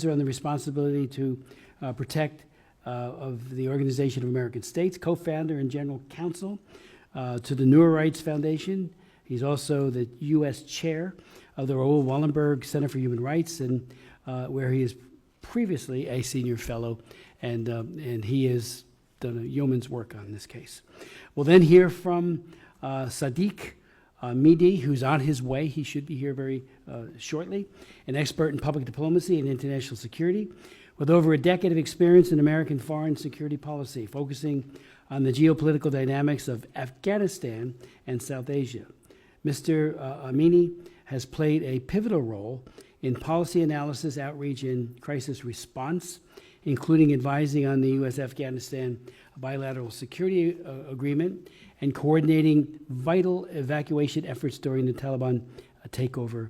on the responsibility to protect of the Organization of American States, co-founder and general counsel to the Newer Rights Foundation. He's also the U.S. chair of the Raoul Wallenberg Center for Human Rights, and where he is previously a senior fellow, and he has done a yeoman's work on this case. We'll then hear from Sadiq Mehdi, who's on his way. He should be here very shortly, an expert in public diplomacy and international security, with over a decade of experience in American foreign security policy, focusing on the geopolitical dynamics of Afghanistan and South Asia. Mr. Amini has played a pivotal role in policy analysis, outreach, and crisis response, including advising on the U.S.-Afghanistan bilateral security agreement and coordinating vital evacuation efforts during the Taliban takeover,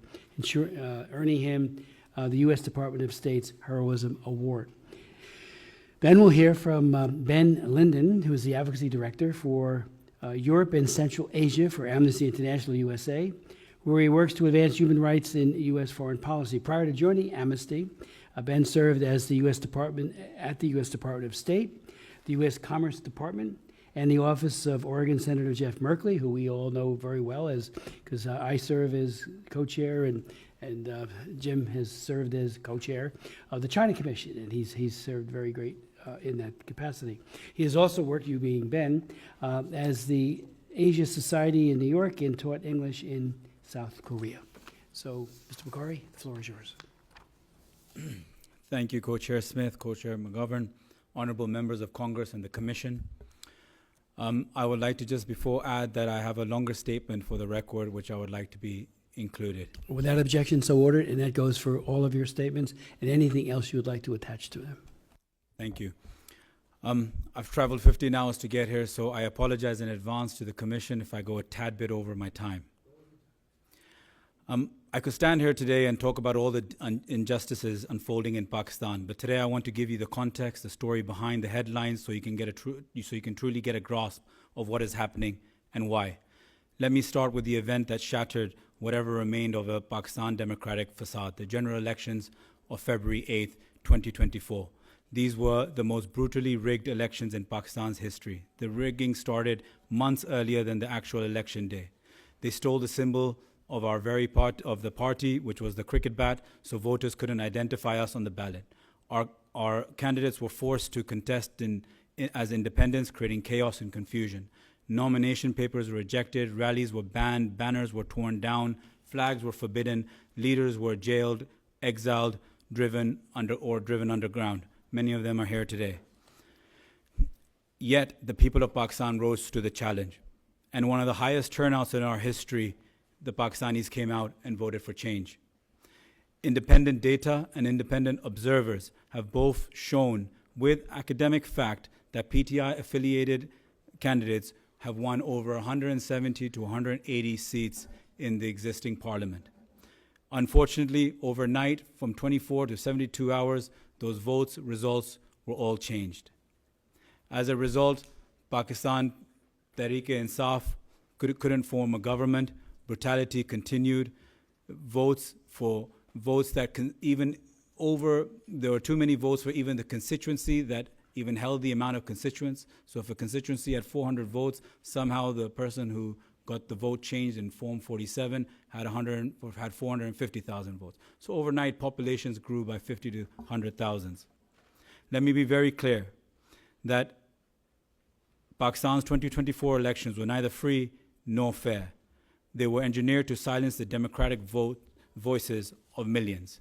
earning him the U.S. Department of State's Heroism Award. Then we'll hear from Ben Linden, who is the Advocacy Director for Europe and Central Asia for Amnesty International USA, where he works to advance human rights in U.S. foreign policy. Prior to joining Amnesty, Ben served as the U.S. Department of State, the U.S. Commerce Department, and the Office of Oregon Senator Jeff Merkley, who we all know very well, because I serve as co-chair and Jim has served as co-chair of the China Commission, and he's served very great in that capacity. He has also worked, you being Ben, as the Asia Society in New York and taught English in South Korea. So, Mr. Bukhari, the floor is yours. Thank you, Co-Chair Smith, Co-Chair McGovern, honorable members of Congress and the Commission. I would like to just before add that I have a longer statement for the record, which I would like to be included. Without objection, so ordered, and that goes for all of your statements and anything else you would like to attach to them. Thank you. I've traveled 15 hours to get here, so I apologize in advance to the Commission if I go a tad bit over my time. I could stand here today and talk about all the injustices unfolding in Pakistan, but today I want to give you the context, the story behind the headlines, so you can truly get a grasp of what is happening and why. Let me start with the event that shattered whatever remained of a Pakistan democratic facade, the general elections of February 8th, 2024. These were the most brutally rigged elections in Pakistan's history. The rigging started months earlier than the actual election day. They stole the symbol of our very part of the party, which was the cricket bat, so voters couldn't identify us on the ballot. Our candidates were forced to contest as independents, creating chaos and confusion. Nomination papers were rejected, rallies were banned, banners were torn down, flags were forbidden, leaders were jailed, exiled, driven underground. Many of them are here today. Yet, the people of Pakistan rose to the challenge. And one of the highest turnouts in our history, the Pakistanis came out and voted for change. Independent data and independent observers have both shown with academic fact that PTI-affiliated candidates have won over 170 to 180 seats in the existing parliament. Unfortunately, overnight, from 24 to 72 hours, those results were all changed. As a result, Pakistan Tehreek-e-Insaf couldn't form a government. Brutality continued. There were too many votes for even the constituency that even held the amount of constituents. So if a constituency had 400 votes, somehow the person who got the vote changed in Form 47 had 450,000 votes. So overnight, populations grew by 50 to 100,000. Let me be very clear that Pakistan's 2024 elections were neither free nor fair. They were engineered to silence the democratic voices of millions.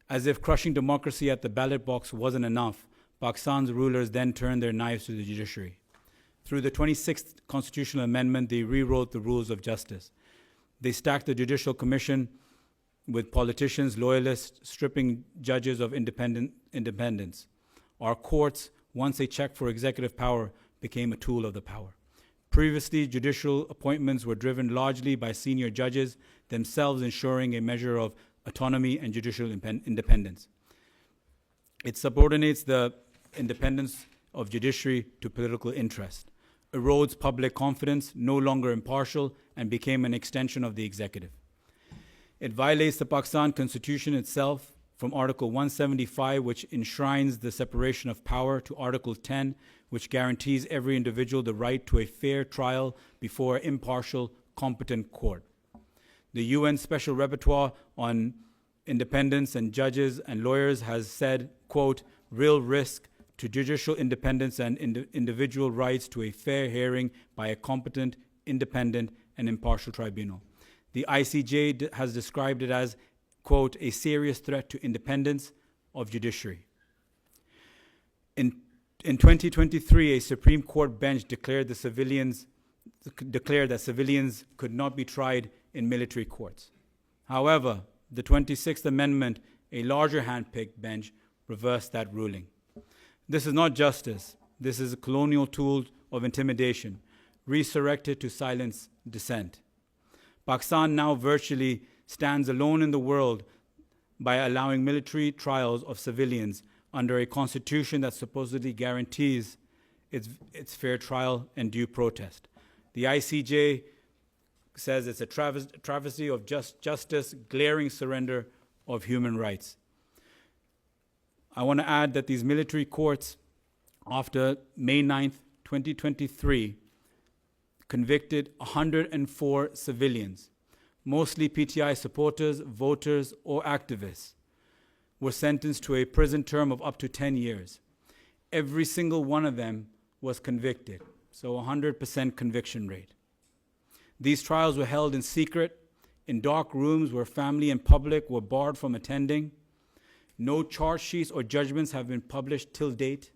As if crushing democracy at the ballot box wasn't enough, Pakistan's rulers then turned their knives to the judiciary. Through the 26th Constitutional Amendment, they rewrote the rules of justice. They stacked the Judicial Commission with politicians, loyalists, stripping judges of independence. Our courts, once a check for executive power, became a tool of the power. Previously, judicial appointments were driven largely by senior judges, themselves ensuring a measure of autonomy and judicial independence. It subordinates the independence of judiciary to political interest, erodes public confidence, no longer impartial, and became an extension of the executive. It violates the Pakistan Constitution itself from Article 175, which enshrines the separation of power, to Article 10, which guarantees every individual the right to a fair trial before an impartial, competent court. The UN Special Rapporteur on Independence and Judges and Lawyers has said, quote, real risk to judicial independence and individual rights to a fair hearing by a competent, independent, and impartial tribunal. The ICJ has described it as, quote, a serious threat to independence of judiciary. In 2023, a Supreme Court bench declared that civilians could not be tried in military courts. However, the 26th Amendment, a larger hand-picked bench, reversed that ruling. This is not justice. This is a colonial tool of intimidation, resurrected to silence dissent. Pakistan now virtually stands alone in the world by allowing military trials of civilians under a constitution that supposedly guarantees its fair trial and due protest. The ICJ says it's a travesty of justice, glaring surrender of human rights. I want to add that these military courts, after May 9th, 2023, convicted 104 civilians, mostly PTI supporters, voters, or activists, were sentenced to a prison term of up to 10 years. Every single one of them was convicted, so 100% conviction rate. These trials were held in secret, in dark rooms where family and public were barred from attending. No charge sheets or judgments have been published till date.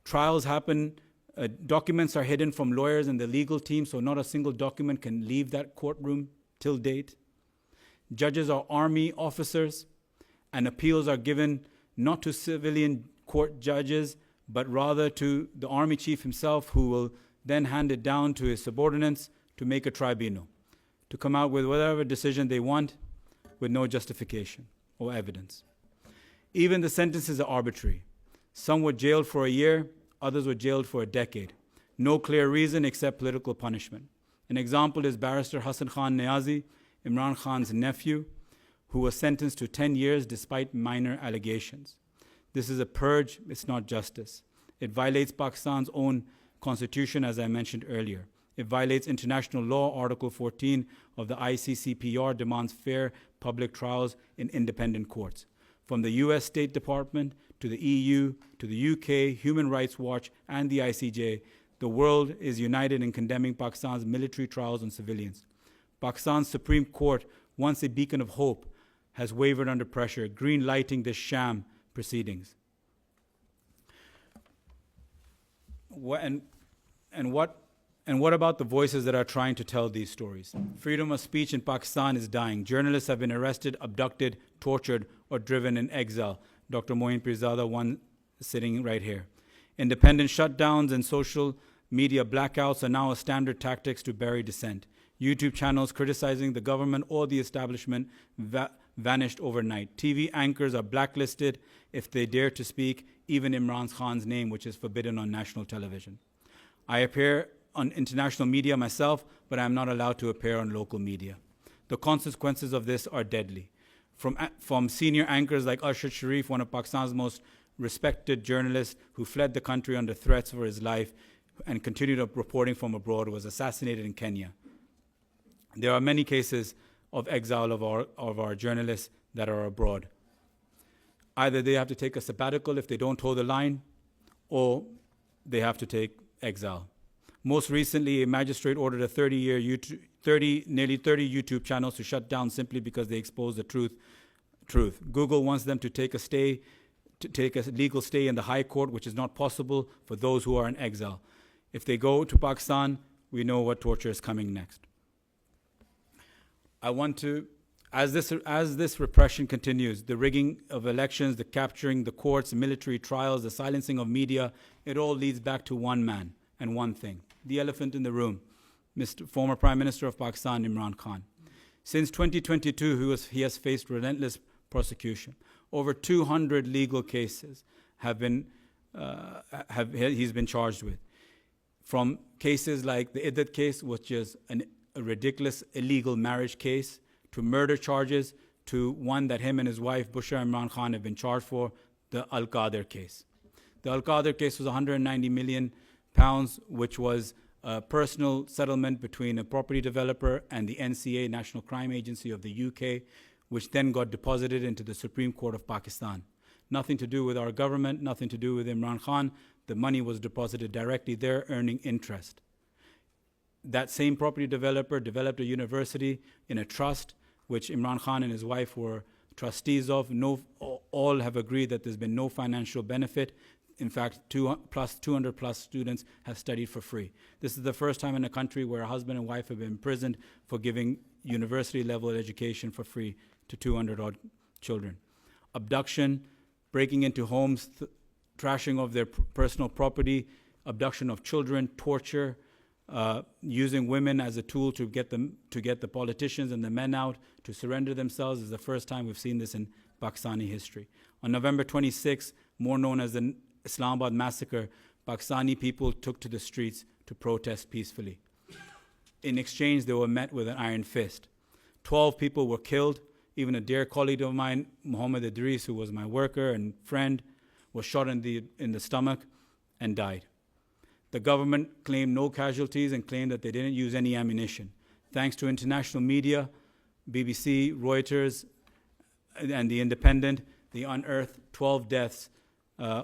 Trials happen, documents are hidden from lawyers and the legal team, so not a single document can leave that courtroom till date. Judges are army officers, and appeals are given not to civilian court judges, but rather to the army chief himself, who will then hand it down to his subordinates to make a tribunal, to come out with whatever decision they want with no justification or evidence. Even the sentences are arbitrary. Some were jailed for a year, others were jailed for a decade. No clear reason except political punishment. An example is Barrister Hassan Khan Niazi, Imran Khan's nephew, who was sentenced to 10 years despite minor allegations. This is a purge, it's not justice. It violates Pakistan's own constitution, as I mentioned earlier. It violates international law. Article 14 of the ICCPR demands fair public trials in independent courts. From the US State Department to the EU, to the UK, Human Rights Watch, and the ICJ, the world is united in condemning Pakistan's military trials on civilians. Pakistan's Supreme Court, once a beacon of hope, has wavered under pressure, green-lighting this sham proceedings. And what about the voices that are trying to tell these stories? Freedom of speech in Pakistan is dying. Journalists have been arrested, abducted, tortured, or driven in exile. Dr. Moin Pirzada, one sitting right here. Independent shutdowns and social media blackouts are now a standard tactics to bury dissent. YouTube channels criticizing the government or the establishment vanished overnight. TV anchors are blacklisted if they dare to speak even Imran Khan's name, which is forbidden on national television. I appear on international media myself, but I am not allowed to appear on local media. The consequences of this are deadly. From senior anchors like Arshad Sharif, one of Pakistan's most respected journalists who fled the country under threats for his life and continued reporting from abroad, was assassinated in Kenya. There are many cases of exile of our journalists that are abroad. Either they have to take a sabbatical if they don't toe the line, or they have to take exile. Most recently, a magistrate ordered nearly 30 YouTube channels to shut down simply because they expose the truth. Google wants them to take a legal stay in the High Court, which is not possible for those who are in exile. If they go to Pakistan, we know what torture is coming next. I want to, as this repression continues, the rigging of elections, the capturing the courts, military trials, the silencing of media, it all leads back to one man and one thing: the elephant in the room, former Prime Minister of Pakistan, Imran Khan. Since 2022, he has faced relentless prosecution. Over 200 legal cases he's been charged with. From cases like the Iddat case, which is a ridiculous illegal marriage case, to murder charges, to one that him and his wife, Bushra Imran Khan, have been charged for, the Al-Qadir case. The Al-Qadir case was 190 million pounds, which was a personal settlement between a property developer and the NCA, National Crime Agency of the UK, which then got deposited into the Supreme Court of Pakistan. Nothing to do with our government, nothing to do with Imran Khan. The money was deposited directly there, earning interest. That same property developer developed a university in a trust, which Imran Khan and his wife were trustees of. All have agreed that there's been no financial benefit. In fact, 200 plus students have studied for free. This is the first time in a country where a husband and wife have been imprisoned for giving university level education for free to 200 odd children. Abduction, breaking into homes, trashing of their personal property, abduction of children, torture, using women as a tool to get the politicians and the men out to surrender themselves is the first time we've seen this in Pakistani history. On November 26, more known as the Islamabad massacre, Pakistani people took to the streets to protest peacefully. In exchange, they were met with an iron fist. 12 people were killed. Even a dear colleague of mine, Muhammad Idris, who was my worker and friend, was shot in the stomach and died. The government claimed no casualties and claimed that they didn't use any ammunition. Thanks to international media, BBC, Reuters, and The Independent, they unearthed 12 deaths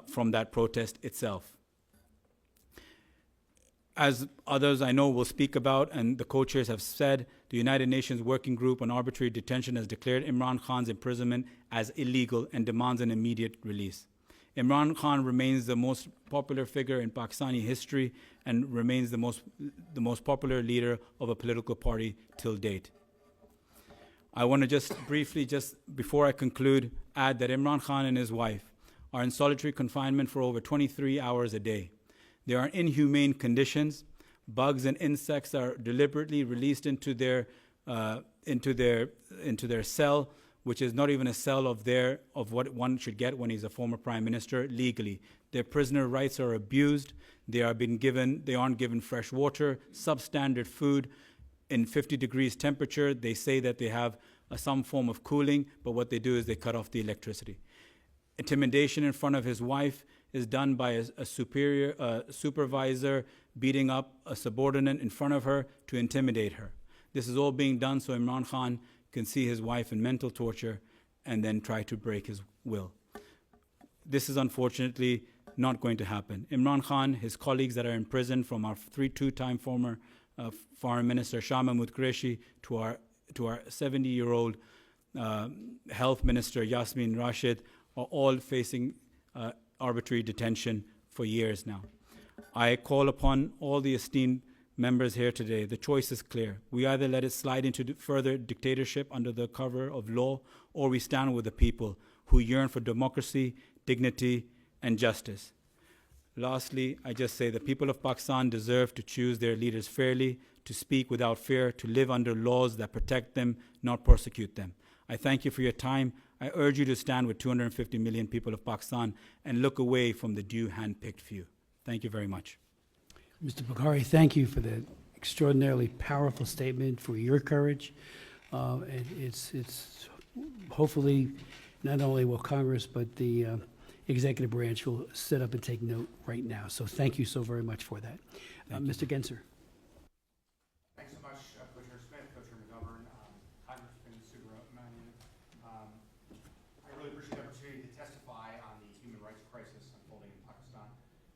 from that protest itself. As others I know will speak about, and the co-chairs have said, the United Nations Working Group on Arbitrary Detention has declared Imran Khan's imprisonment as illegal and demands an immediate release. Imran Khan remains the most popular figure in Pakistani history and remains the most popular leader of a political party till date. I want to just briefly, just before I conclude, add that Imran Khan and his wife are in solitary confinement for over 23 hours a day. They are in inhumane conditions. Bugs and insects are deliberately released into their cell, which is not even a cell of what one should get when he's a former prime minister legally. Their prisoner rights are abused. They aren't given fresh water, substandard food. In 50 degrees temperature, they say that they have some form of cooling, but what they do is they cut off the electricity. Intimidation in front of his wife is done by a supervisor beating up a subordinate in front of her to intimidate her. This is all being done so Imran Khan can see his wife in mental torture and then try to break his will. This is unfortunately not going to happen. Imran Khan, his colleagues that are in prison, from our two-time former Foreign Minister Shah Mahmood Qureshi to our 70-year-old Health Minister Yasmin Rashid, are all facing arbitrary detention for years now. I call upon all the esteemed members here today. The choice is clear. We either let it slide into further dictatorship under the cover of law, or we stand with the people who yearn for democracy, dignity, and justice. Lastly, I just say the people of Pakistan deserve to choose their leaders fairly, to speak without fear, to live under laws that protect them, not persecute them. I thank you for your time. I urge you to stand with 250 million people of Pakistan and look away from the hand-picked few. Thank you very much. Mr. Bukhari, thank you for that extraordinarily powerful statement, for your courage. And it's hopefully not only will Congress, but the executive branch will sit up and take note right now. So thank you so very much for that. Mr. Genser. Thanks so much, Commissioner Smith, Commissioner McGovern, Congressman Subramanian. I really appreciate the opportunity to testify on the human rights crisis unfolding in Pakistan.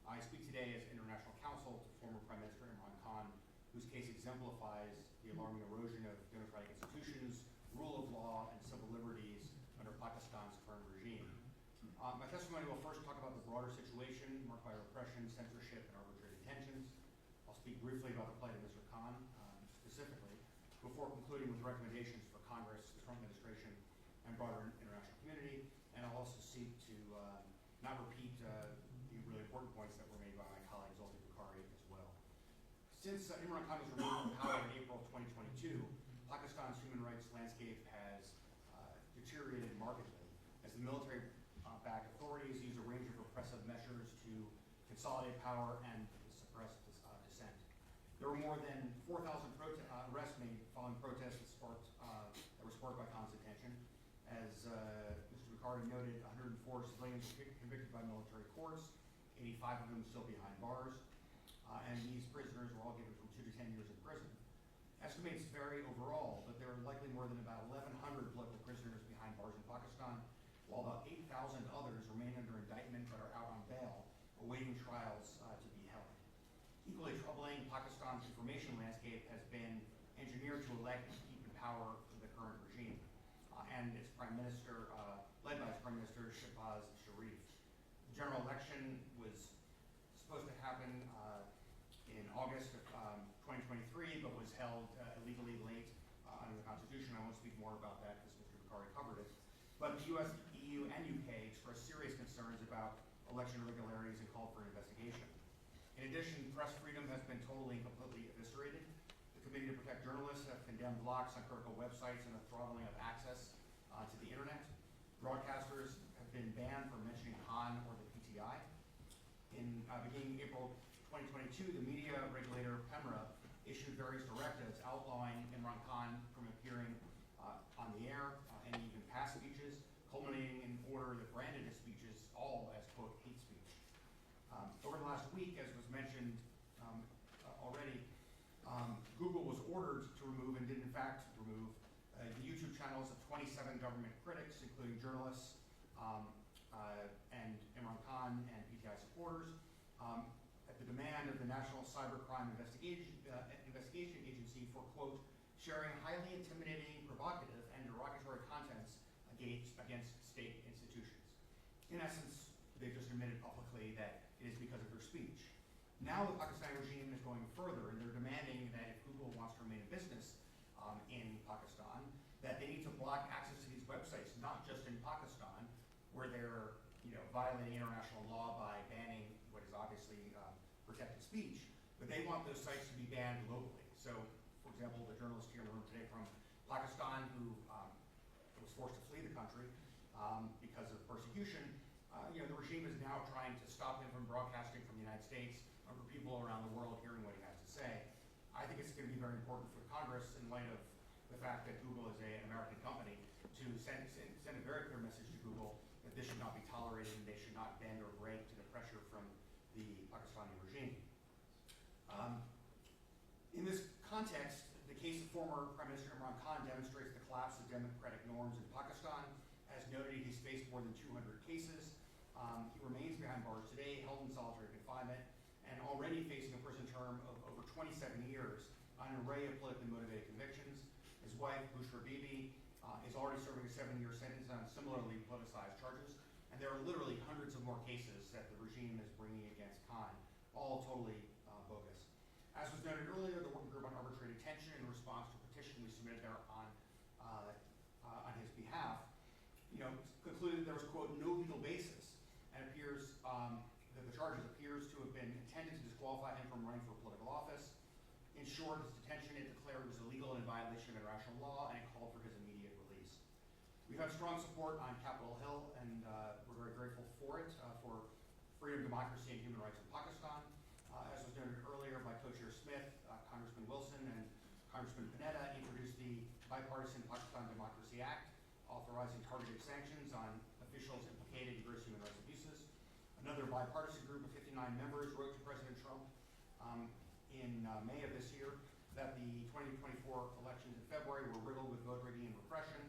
I speak today as international counsel to former Prime Minister Imran Khan, whose case exemplifies the alarming erosion of democratic institutions, rule of law, and civil liberties under Pakistan's current regime. My testimony will first talk about the broader situation marked by repression, censorship, and arbitrary detentions. I'll speak briefly about the plight of Mr. Khan specifically, before concluding with recommendations for Congress, the Trump administration, and broader international community. And I'll also seek to not repeat the really important points that were made by my colleague Zulfi Bukhari as well. Since Imran Khan was removed from power in April of 2022, Pakistan's human rights landscape has deteriorated markedly as the military-backed authorities use a range of repressive measures to consolidate power and suppress dissent. There were more than 4,000 arrests made following protests that were sparked by Khan's detention. As Mr. Bukhari noted, 104 civilians were convicted by military courts, 85 of them still behind bars, and these prisoners were all given from 2 to 10 years in prison. Estimates vary overall, but there are likely more than about 1,100 political prisoners behind bars in Pakistan, while about 8,000 others remain under indictment but are out on bail, awaiting trials to be held. Equally troubling, Pakistan's information landscape has been engineered to elect and keep in power the current regime, and its prime minister, led by its prime minister, Shehbaz Sharif. The general election was supposed to happen in August of 2023, but was held illegally late under the Constitution. I won't speak more about that because Mr. Bukhari covered it. But the US, EU, and UK expressed serious concerns about election irregularities and called for an investigation. In addition, press freedom has been totally and completely eviscerated. The Committee to Protect Journalists have condemned blocks on critical websites and the throttling of access to the internet. Broadcasters have been banned from mentioning Khan or the PTI. Beginning April 2022, the media regulator, PEMRA, issued various directives outlawing Imran Khan from appearing on the air and even past speeches, culminating in an order that branded his speeches all as, quote, hate speech. Over the last week, as was mentioned already, Google was ordered to remove, and did in fact remove, the YouTube channels of 27 government critics, including journalists and Imran Khan and PTI supporters, at the demand of the National Cybercrime Investigation Agency for, quote, sharing highly intimidating, provocative, and derogatory contents against state institutions. In essence, they've just admitted publicly that it is because of their speech. Now the Pakistani regime is going further, and they're demanding that if Google wants to remain in business in Pakistan, that they need to block access to these websites, not just in Pakistan, where they're violating international law by banning what is obviously protected speech, but they want those sites to be banned locally. So, for example, the journalist here in the room today from Pakistan who was forced to flee the country because of persecution, the regime is now trying to stop him from broadcasting from the United States and for people around the world hearing what he has to say. I think it's going to be very important for Congress, in light of the fact that Google is an American company, to send a very clear message to Google that this should not be tolerated and they should not bend or break to the pressure from the Pakistani regime. In this context, the case of former Prime Minister Imran Khan demonstrates the collapse of democratic norms in Pakistan. As noted, he's faced more than 200 cases. He remains behind bars today, held in solitary confinement, and already facing a prison term of over 27 years on an array of politically motivated convictions. His wife, Bushra Bibi, is already serving a 7-year sentence on similarly politicized charges, and there are literally hundreds of more cases that the regime is bringing against Khan, all totally bogus. As was noted earlier, the Working Group on Arbitrary Detention, in response to a petition we submitted there on his behalf, concluded there was, quote, no legal basis, and appears that the charges appears to have been intended to disqualify him from running for political office. In short, his detention it declared was illegal and in violation of international law, and it called for his immediate release. We've had strong support on Capitol Hill, and we're very grateful for it, for freedom, democracy, and human rights in Pakistan. As was noted earlier by Co-Chair Smith, Congressman Wilson and Congressman Panetta introduced the bipartisan Pakistan Democracy Act, authorizing targeted sanctions on officials implicated in gross human rights abuses. Another bipartisan group of 59 members wrote to President Trump in May of this year that the 2024 elections in February were riddled with vote rigging and repression,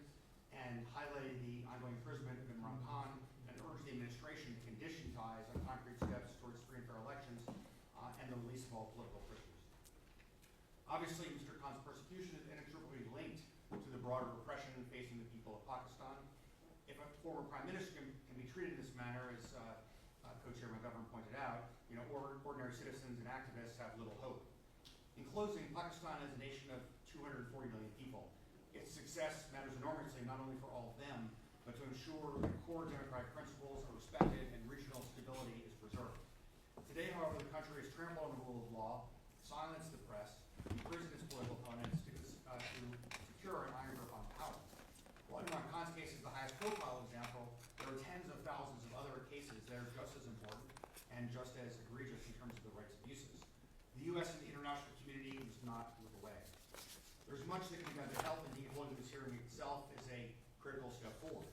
and highlighted the ongoing imprisonment of Imran Khan, and urged the administration to condition ties on concrete steps towards free and fair elections and the release of all political prisoners. Obviously, Mr. Khan's persecution is inextricably linked to the broader repression facing the people of Pakistan. If a former prime minister can be treated in this manner, as Co-Chair McGovern pointed out, ordinary citizens and activists have little hope. In closing, Pakistan is a nation of 240 million people. Its success matters enormously, not only for all of them, but to ensure that core democratic principles are respected and regional stability is preserved. Today, however, the country has trampled on the rule of law, silenced the press, imprisoned its political opponents to secure an iron grip on power. While Imran Khan's case is the highest profile example, there are tens of thousands of other cases that are just as important and just as egregious in terms of the rights abuses. The U.S. and the international community must not look away. There's much that can be done to help, and holding this hearing itself is a critical step forward.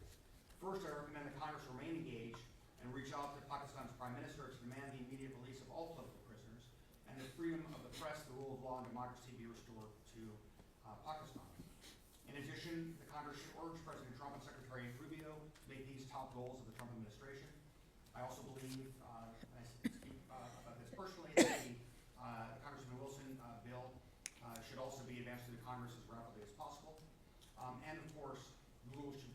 First, I recommend that Congress remain engaged and reach out to Pakistan's Prime Minister to demand the immediate release of all political prisoners and that freedom of the press, the rule of law, and democracy be restored to Pakistan. In addition, the Congress should urge President Trump and Secretary Rubio to make these top goals of the Trump administration. I also believe, and I speak about this personally, that the Congressman Wilson bill should also be advanced through the Congress as rapidly as possible. And of course, the rule should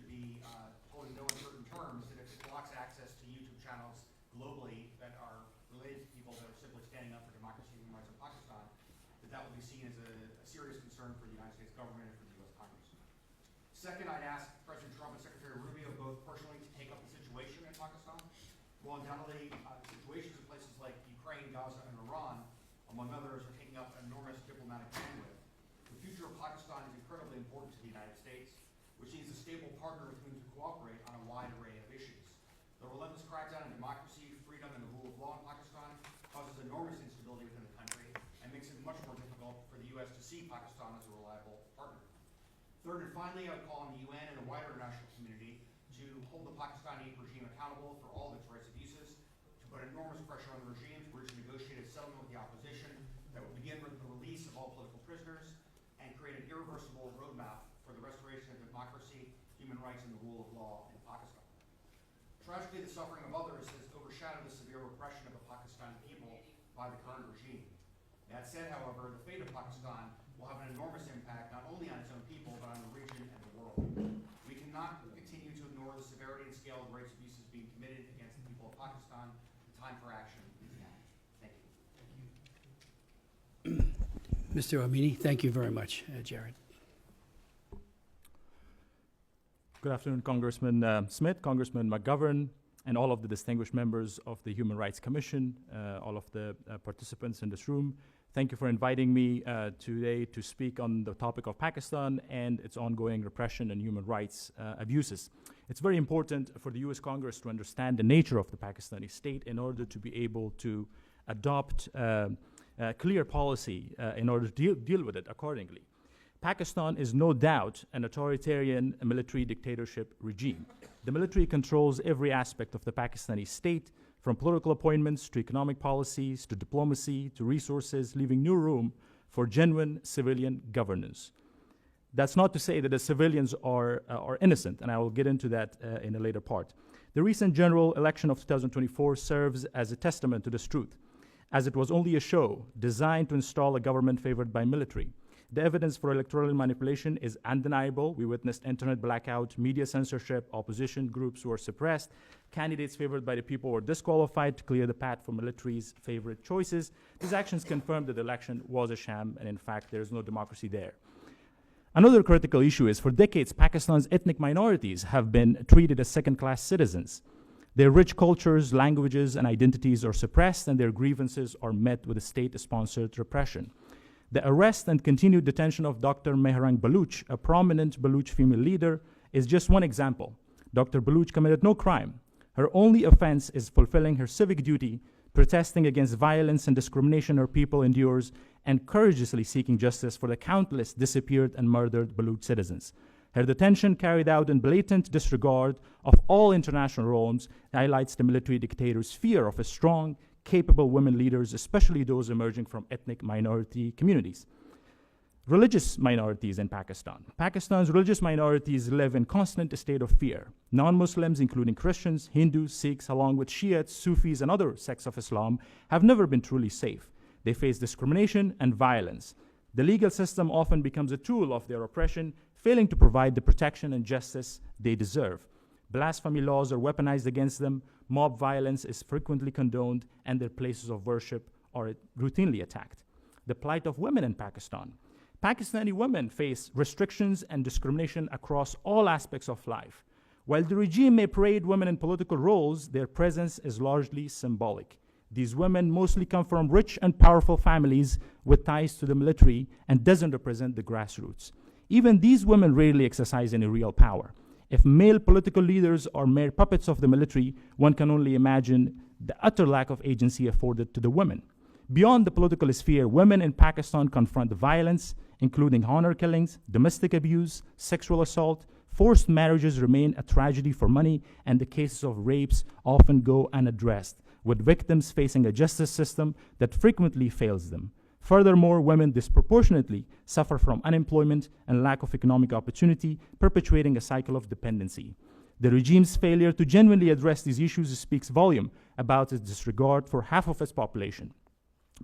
be told in no uncertain terms that if it blocks access to YouTube channels globally that are related to people that are simply standing up for democracy and human rights in Pakistan, that will be seen as a serious concern for the United States government and for the U.S. Congress. Second, I'd ask President Trump and Secretary Rubio both personally to take up the situation in Pakistan. While undoubtedly situations in places like Ukraine, Gaza, and Iran, among others, are taking up enormous diplomatic bandwidth, the future of Pakistan is incredibly important to the United States, which needs a stable partner with whom to cooperate on a wide array of issues. The relentless crackdown on democracy, freedom, and the rule of law in Pakistan causes enormous instability within the country and makes it much more difficult for the U.S. to see Pakistan as a reliable partner. Third and finally, I would call on the UN and the wider international community to hold the Pakistani regime accountable for all of its rights abuses, to put enormous pressure on the regime to reach a negotiated settlement with the opposition that would begin with the release of all political prisoners and create an irreversible roadmap for the restoration of democracy, human rights, and the rule of law in Pakistan. Tragically, the suffering of others has overshadowed the severe repression of the Pakistani people by the current regime. That said, however, the fate of Pakistan will have an enormous impact not only on its own people, but on the region and the world. We cannot continue to ignore the severity and scale of the rights abuses being committed against the people of Pakistan. The time for action is now. Thank you. Mr. Amini, thank you very much, Jared. Good afternoon, Congressman Smith, Congressman McGovern, and all of the distinguished members of the Human Rights Commission, all of the participants in this room. Thank you for inviting me today to speak on the topic of Pakistan and its ongoing repression and human rights abuses. It's very important for the U.S. Congress to understand the nature of the Pakistani state in order to be able to adopt clear policy in order to deal with it accordingly. Pakistan is no doubt an authoritarian military dictatorship regime. The military controls every aspect of the Pakistani state, from political appointments to economic policies to diplomacy to resources, leaving no room for genuine civilian governance. That's not to say that the civilians are innocent, and I will get into that in a later part. The recent general election of 2024 serves as a testament to this truth, as it was only a show designed to install a government favored by military. The evidence for electoral manipulation is undeniable. We witnessed internet blackout, media censorship, opposition groups were suppressed, candidates favored by the people were disqualified to clear the path for military's favorite choices. These actions confirmed that the election was a sham, and in fact, there is no democracy there. Another critical issue is, for decades, Pakistan's ethnic minorities have been treated as second-class citizens. Their rich cultures, languages, and identities are suppressed, and their grievances are met with a state-sponsored repression. The arrest and continued detention of Dr. Mehrang Baluch, a prominent Baluch female leader, is just one example. Dr. Baluch committed no crime. Her only offense is fulfilling her civic duty, protesting against violence and discrimination her people endures, and courageously seeking justice for the countless disappeared and murdered Baluch citizens. Her detention, carried out in blatant disregard of all international norms, highlights the military dictator's fear of a strong, capable women leaders, especially those emerging from ethnic minority communities. Religious minorities in Pakistan. Pakistan's religious minorities live in constant state of fear. Non-Muslims, including Christians, Hindus, Sikhs, along with Shiites, Sufis, and other sects of Islam, have never been truly safe. They face discrimination and violence. The legal system often becomes a tool of their oppression, failing to provide the protection and justice they deserve. Blasphemy laws are weaponized against them, mob violence is frequently condoned, and their places of worship are routinely attacked. The plight of women in Pakistan. Pakistani women face restrictions and discrimination across all aspects of life. While the regime may parade women in political roles, their presence is largely symbolic. These women mostly come from rich and powerful families with ties to the military and doesn't represent the grassroots. Even these women rarely exercise any real power. If male political leaders are mere puppets of the military, one can only imagine the utter lack of agency afforded to the women. Beyond the political sphere, women in Pakistan confront violence, including honor killings, domestic abuse, sexual assault, Forced marriages remain a tragedy for many, and the cases of rapes often go unaddressed, with victims facing a justice system that frequently fails them. Furthermore, women disproportionately suffer from unemployment and lack of economic opportunity, perpetuating a cycle of dependency. The regime's failure to genuinely address these issues speaks volume about its disregard for half of its population.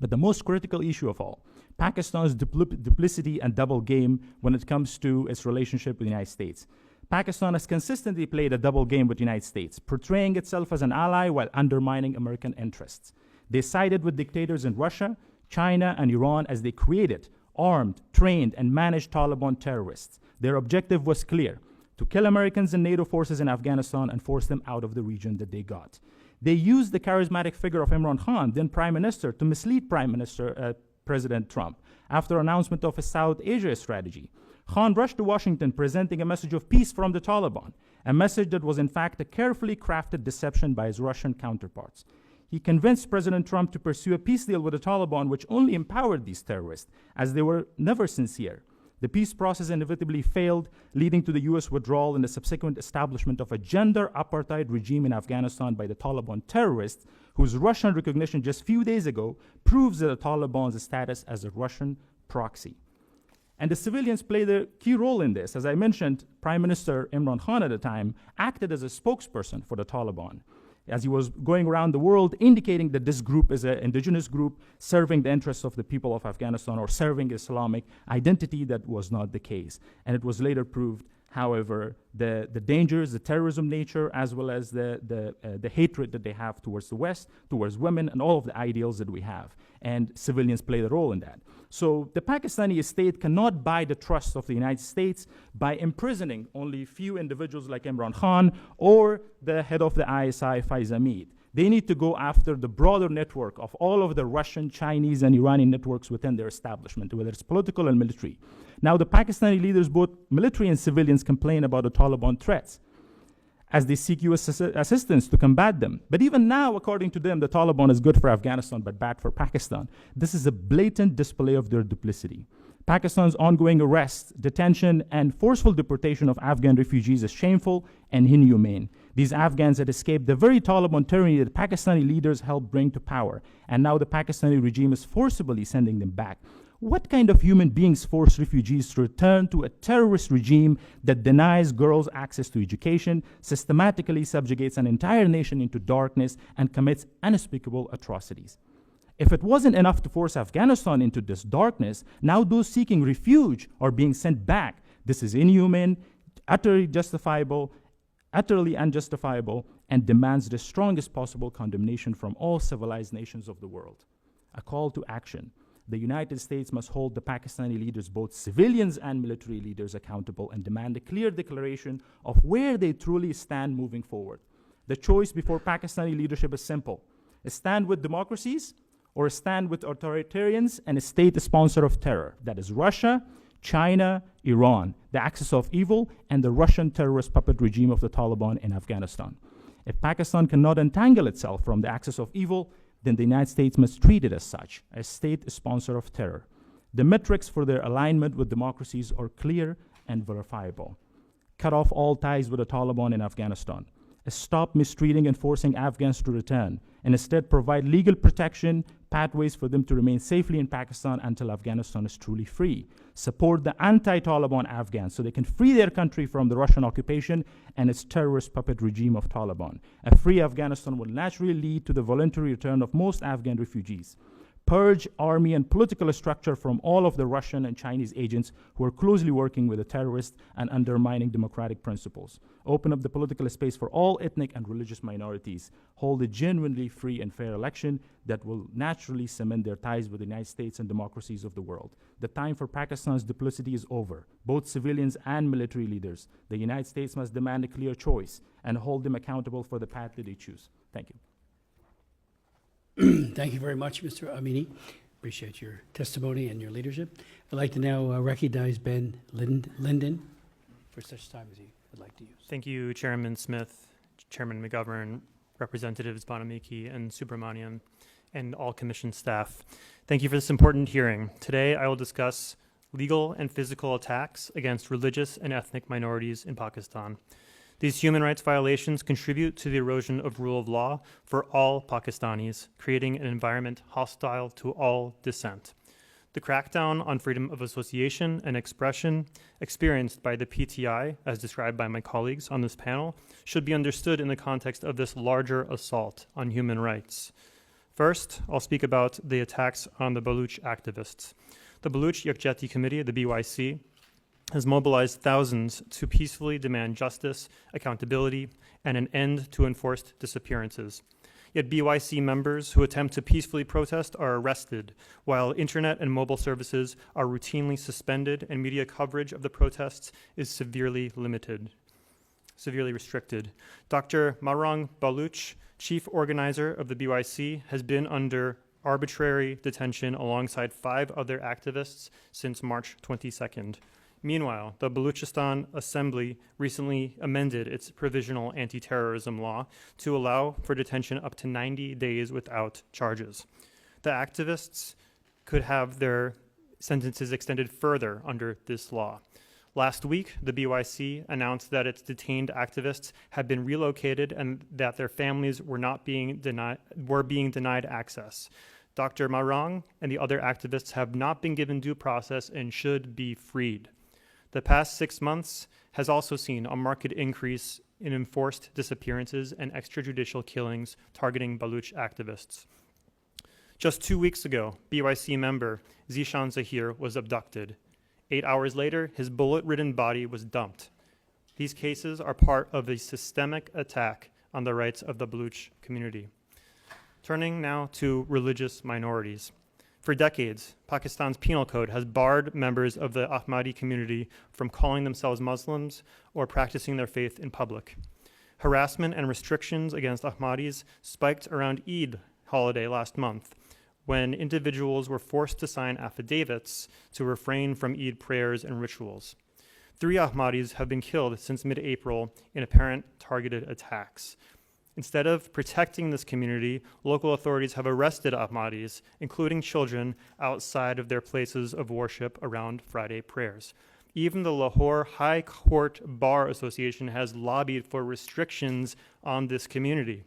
But the most critical issue of all, Pakistan's duplicity and double game when it comes to its relationship with the United States. Pakistan has consistently played a double game with the United States, portraying itself as an ally while undermining American interests. They sided with dictators in Russia, China, and Iran as they created, armed, trained, and managed Taliban terrorists. Their objective was clear: to kill Americans and NATO forces in Afghanistan and force them out of the region that they got. They used the charismatic figure of Imran Khan, then Prime Minister, to mislead President Trump after announcement of his South Asia strategy. Khan rushed to Washington presenting a message of peace from the Taliban, a message that was in fact a carefully crafted deception by his Russian counterparts. He convinced President Trump to pursue a peace deal with the Taliban, which only empowered these terrorists, as they were never sincere. The peace process inevitably failed, leading to the US withdrawal and the subsequent establishment of a gender apartheid regime in Afghanistan by the Taliban terrorists, whose Russian recognition just a few days ago proves that the Taliban's status as a Russian proxy. And the civilians played a key role in this. As I mentioned, Prime Minister Imran Khan at the time acted as a spokesperson for the Taliban, as he was going around the world indicating that this group is an indigenous group serving the interests of the people of Afghanistan or serving Islamic identity. That was not the case. And it was later proved, however, the dangers, the terrorism nature, as well as the hatred that they have towards the West, towards women, and all of the ideals that we have. And civilians played a role in that. So the Pakistani state cannot buy the trust of the United States by imprisoning only few individuals like Imran Khan or the head of the ISI, Faiz Hamid. They need to go after the broader network of all of the Russian, Chinese, and Iranian networks within their establishment, whether it's political and military. Now, the Pakistani leaders, both military and civilians, complain about the Taliban threats as they seek US assistance to combat them. But even now, according to them, the Taliban is good for Afghanistan but bad for Pakistan. This is a blatant display of their duplicity. Pakistan's ongoing arrest, detention, and forceful deportation of Afghan refugees is shameful and inhumane. These Afghans had escaped the very Taliban tyranny that Pakistani leaders helped bring to power, and now the Pakistani regime is forcibly sending them back. What kind of human beings force refugees to return to a terrorist regime that denies girls access to education, systematically subjugates an entire nation into darkness, and commits unspeakable atrocities? If it wasn't enough to force Afghanistan into this darkness, now those seeking refuge are being sent back. This is inhuman, utterly unjustifiable, and demands the strongest possible condemnation from all civilized nations of the world. A call to action. The United States must hold the Pakistani leaders, both civilians and military leaders, accountable and demand a clear declaration of where they truly stand moving forward. The choice before Pakistani leadership is simple: a stand with democracies or a stand with authoritarians and a state sponsor of terror. That is Russia, China, Iran, the axis of evil, and the Russian terrorist puppet regime of the Taliban in Afghanistan. If Pakistan cannot untangle itself from the axis of evil, then the United States must treat it as such, a state sponsor of terror. The metrics for their alignment with democracies are clear and verifiable. Cut off all ties with the Taliban in Afghanistan. Stop mistreating and forcing Afghans to return, and instead provide legal protection, pathways for them to remain safely in Pakistan until Afghanistan is truly free. Support the anti-Taliban Afghans so they can free their country from the Russian occupation and its terrorist puppet regime of Taliban. A free Afghanistan will naturally lead to the voluntary return of most Afghan refugees. Purge army and political structure from all of the Russian and Chinese agents who are closely working with the terrorists and undermining democratic principles. Open up the political space for all ethnic and religious minorities. Hold a genuinely free and fair election that will naturally cement their ties with the United States and democracies of the world. The time for Pakistan's duplicity is over. Both civilians and military leaders. The United States must demand a clear choice and hold them accountable for the path that they choose. Thank you. Thank you very much, Mr. Amini. Appreciate your testimony and your leadership. I'd like to now recognize Ben Linden for such time as he would like to use. Thank you, Chairman Smith, Chairman McGovern, Representatives Bonamiki and Subramanian, and all Commission staff. Thank you for this important hearing. Today, I will discuss legal and physical attacks against religious and ethnic minorities in Pakistan. These human rights violations contribute to the erosion of rule of law for all Pakistanis, creating an environment hostile to all dissent. The crackdown on freedom of association and expression experienced by the PTI, as described by my colleagues on this panel, should be understood in the context of this larger assault on human rights. First, I'll speak about the attacks on the Baluch activists. The Baluch Yakjati Committee, the BYC, has mobilized thousands to peacefully demand justice, accountability, and an end to enforced disappearances. Yet BYC members who attempt to peacefully protest are arrested, while internet and mobile services are routinely suspended and media coverage of the protests is severely restricted. Dr. Marang Baluch, chief organizer of the BYC, has been under arbitrary detention alongside 5 other activists since March 22nd. Meanwhile, the Baluchistan Assembly recently amended its provisional anti-terrorism law to allow for detention up to 90 days without charges. The activists could have their sentences extended further under this law. Last week, the BYC announced that its detained activists had been relocated and that their families were being denied access. Dr. Marang and the other activists have not been given due process and should be freed. The past 6 months has also seen a marked increase in enforced disappearances and extrajudicial killings targeting Baluch activists. Just 2 weeks ago, BYC member Zishan Zahir was abducted. 8 hours later, his bullet-ridden body was dumped. These cases are part of a systemic attack on the rights of the Baluch community. Turning now to religious minorities. For decades, Pakistan's penal code has barred members of the Ahmadi community from calling themselves Muslims or practicing their faith in public. Harassment and restrictions against Ahmadis spiked around Eid holiday last month, when individuals were forced to sign affidavits to refrain from Eid prayers and rituals. 3 Ahmadis have been killed since mid-April in apparent targeted attacks. Instead of protecting this community, local authorities have arrested Ahmadis, including children, outside of their places of worship around Friday prayers. Even the Lahore High Court Bar Association has lobbied for restrictions on this community.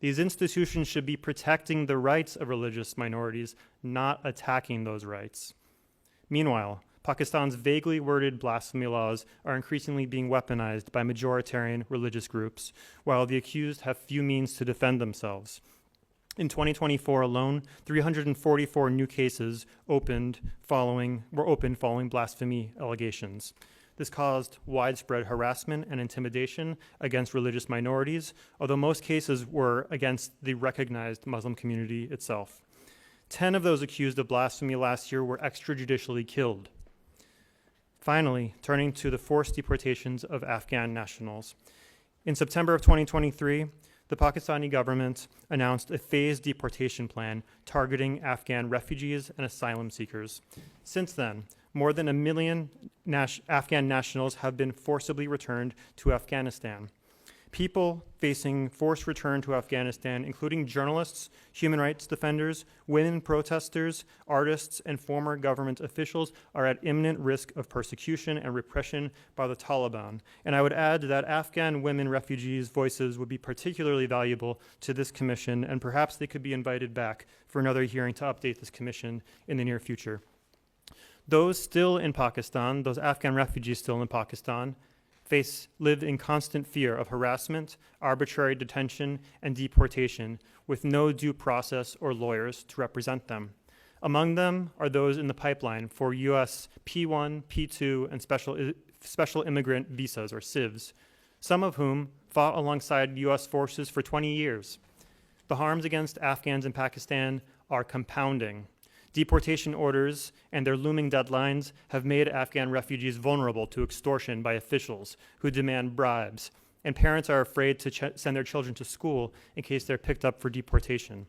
These institutions should be protecting the rights of religious minorities, not attacking those rights. Meanwhile, Pakistan's vaguely worded blasphemy laws are increasingly being weaponized by majoritarian religious groups, while the accused have few means to defend themselves. In 2024 alone, 344 new cases were opened following blasphemy allegations. This caused widespread harassment and intimidation against religious minorities, although most cases were against the recognized Muslim community itself. 10 of those accused of blasphemy last year were extrajudicially killed. Finally, turning to the forced deportations of Afghan nationals. In September of 2023, the Pakistani government announced a phased deportation plan targeting Afghan refugees and asylum seekers. Since then, more than 1 million Afghan nationals have been forcibly returned to Afghanistan. People facing forced return to Afghanistan, including journalists, human rights defenders, women protesters, artists, and former government officials, are at imminent risk of persecution and repression by the Taliban. And I would add that Afghan women refugees' voices would be particularly valuable to this commission, and perhaps they could be invited back for another hearing to update this commission in the near future. Those Afghan refugees still in Pakistan, live in constant fear of harassment, arbitrary detention, and deportation, with no due process or lawyers to represent them. Among them are those in the pipeline for U.S. P1, P2, and special immigrant visas, or CIVs, some of whom fought alongside U.S. forces for 20 years. The harms against Afghans in Pakistan are compounding. Deportation orders and their looming deadlines have made Afghan refugees vulnerable to extortion by officials who demand bribes, and parents are afraid to send their children to school in case they're picked up for deportation.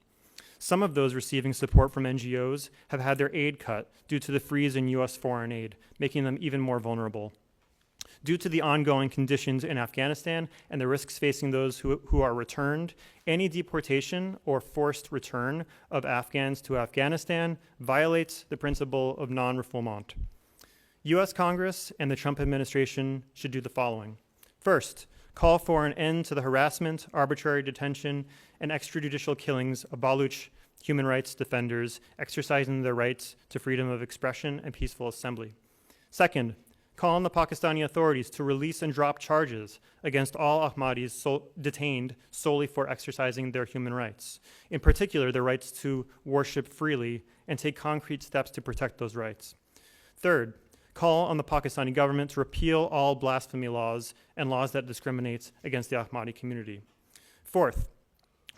Some of those receiving support from NGOs have had their aid cut due to the freeze in U.S. foreign aid, making them even more vulnerable. Due to the ongoing conditions in Afghanistan and the risks facing those who are returned, any deportation or forced return of Afghans to Afghanistan violates the principle of non-refoulement. U.S. Congress and the Trump administration should do the following. First, call for an end to the harassment, arbitrary detention, and extrajudicial killings of Baluch human rights defenders exercising their rights to freedom of expression and peaceful assembly. Second, call on the Pakistani authorities to release and drop charges against all Ahmadis detained solely for exercising their human rights, in particular their rights to worship freely, and take concrete steps to protect those rights. Third, call on the Pakistani government to repeal all blasphemy laws and laws that discriminate against the Ahmadi community. Fourth,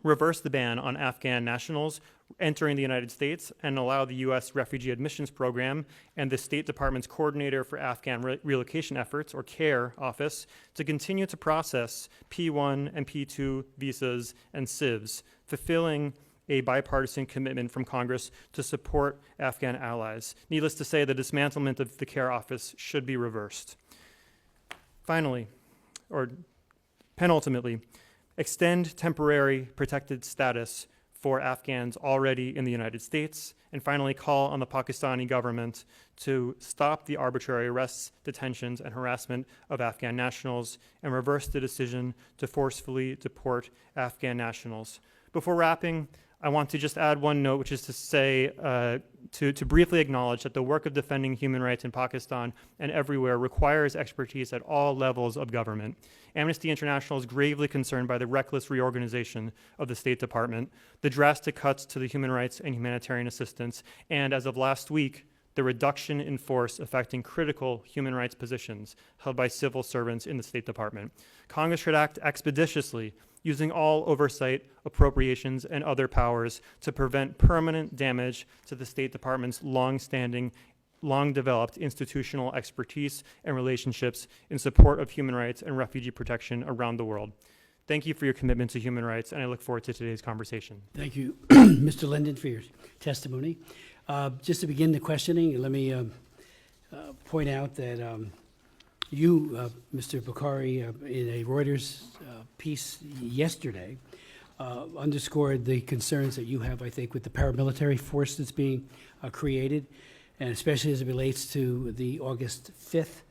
reverse the ban on Afghan nationals entering the United States and allow the U.S. Refugee Admissions Program and the State Department's Coordinator for Afghan Relocation Efforts, or CARE office, to continue to process P1 and P2 visas and CIVs, fulfilling a bipartisan commitment from Congress to support Afghan allies. Needless to say, the dismantlement of the CARE office should be reversed. Finally, or penultimately, extend temporary protected status for Afghans already in the United States, and finally call on the Pakistani government to stop the arbitrary arrests, detentions, and harassment of Afghan nationals and reverse the decision to forcefully deport Afghan nationals. Before wrapping, I want to just add one note, which is to say, to briefly acknowledge that the work of defending human rights in Pakistan and everywhere requires expertise at all levels of government. Amnesty International is gravely concerned by the reckless reorganization of the State Department, the drastic cuts to the human rights and humanitarian assistance, and as of last week, the reduction in force affecting critical human rights positions held by civil servants in the State Department. Congress should act expeditiously, using all oversight, appropriations, and other powers to prevent permanent damage to the State Department's long-standing, long-developed institutional expertise and relationships in support of human rights and refugee protection around the world. Thank you for your commitment to human rights, and I look forward to today's conversation. Thank you, Mr. Linden, for your testimony. Just to begin the questioning, let me point out that you, Mr. Bukhari, in a Reuters piece yesterday, underscored the concerns that you have, I think, with the paramilitary force that's being created, and especially as it relates to the August 5th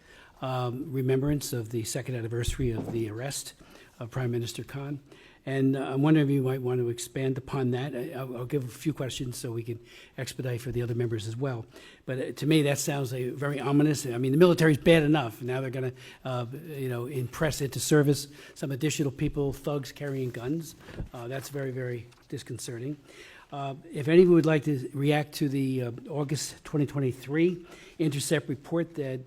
remembrance of the second anniversary of the arrest of Prime Minister Khan. And I'm wondering if you might want to expand upon that. I'll give a few questions so we can expedite for the other members as well. But to me, that sounds like very ominous. I mean, the military's bad enough. Now they're going to, impress into service some additional people, thugs carrying guns. That's very, very disconcerting. If anyone would like to react to the August 2023 Intercept report that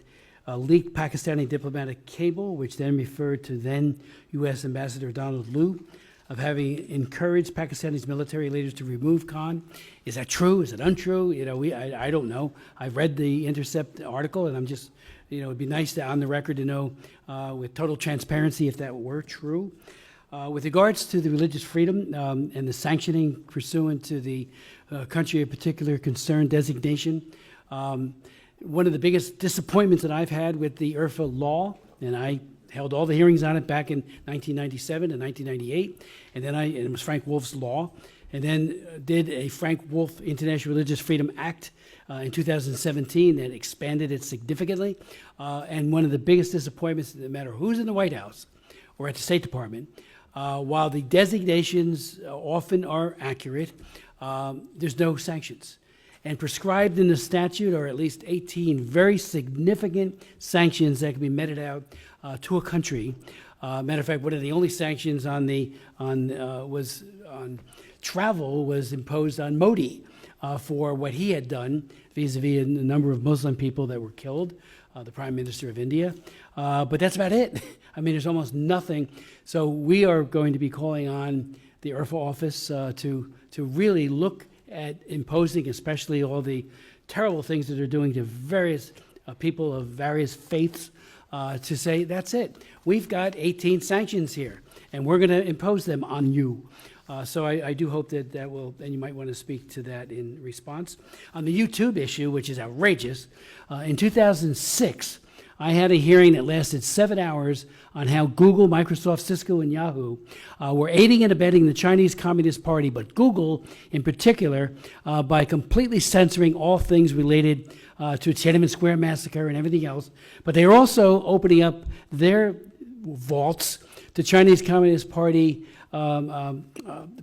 leaked Pakistani diplomatic cable, which then referred to then U.S. Ambassador Donald Lu, of having encouraged Pakistani's military leaders to remove Khan. Is that true? Is it untrue? I don't know. I've read the Intercept article, and I'm just, it'd be nice to, on the record, to know with total transparency if that were true. With regards to the religious freedom and the sanctioning pursuant to the country of particular concern designation, one of the biggest disappointments that I've had with the IRFA law, and I held all the hearings on it back in 1997 and 1998, and then it was Frank Wolf's law, and then did a Frank Wolf International Religious Freedom Act in 2017 that expanded it significantly. And one of the biggest disappointments, no matter who's in the White House or at the State Department, while the designations often are accurate, there's no sanctions. And prescribed in the statute are at least 18 very significant sanctions that can be meted out to a country. Matter of fact, one of the only sanctions on travel was imposed on Modi for what he had done vis-a-vis a number of Muslim people that were killed, the Prime Minister of India. But that's about it. I mean, there's almost nothing. So we are going to be calling on the IRFA office to really look at imposing, especially all the terrible things that they're doing to various people of various faiths, to say, that's it. We've got 18 sanctions here, and we're going to impose them on you. So I do hope that will, and you might want to speak to that in response. On the YouTube issue, which is outrageous, in 2006, I had a hearing that lasted 7 hours on how Google, Microsoft, Cisco, and Yahoo were aiding and abetting the Chinese Communist Party, but Google in particular, by completely censoring all things related to Tiananmen Square massacre and everything else. But they are also opening up their vaults to Chinese Communist Party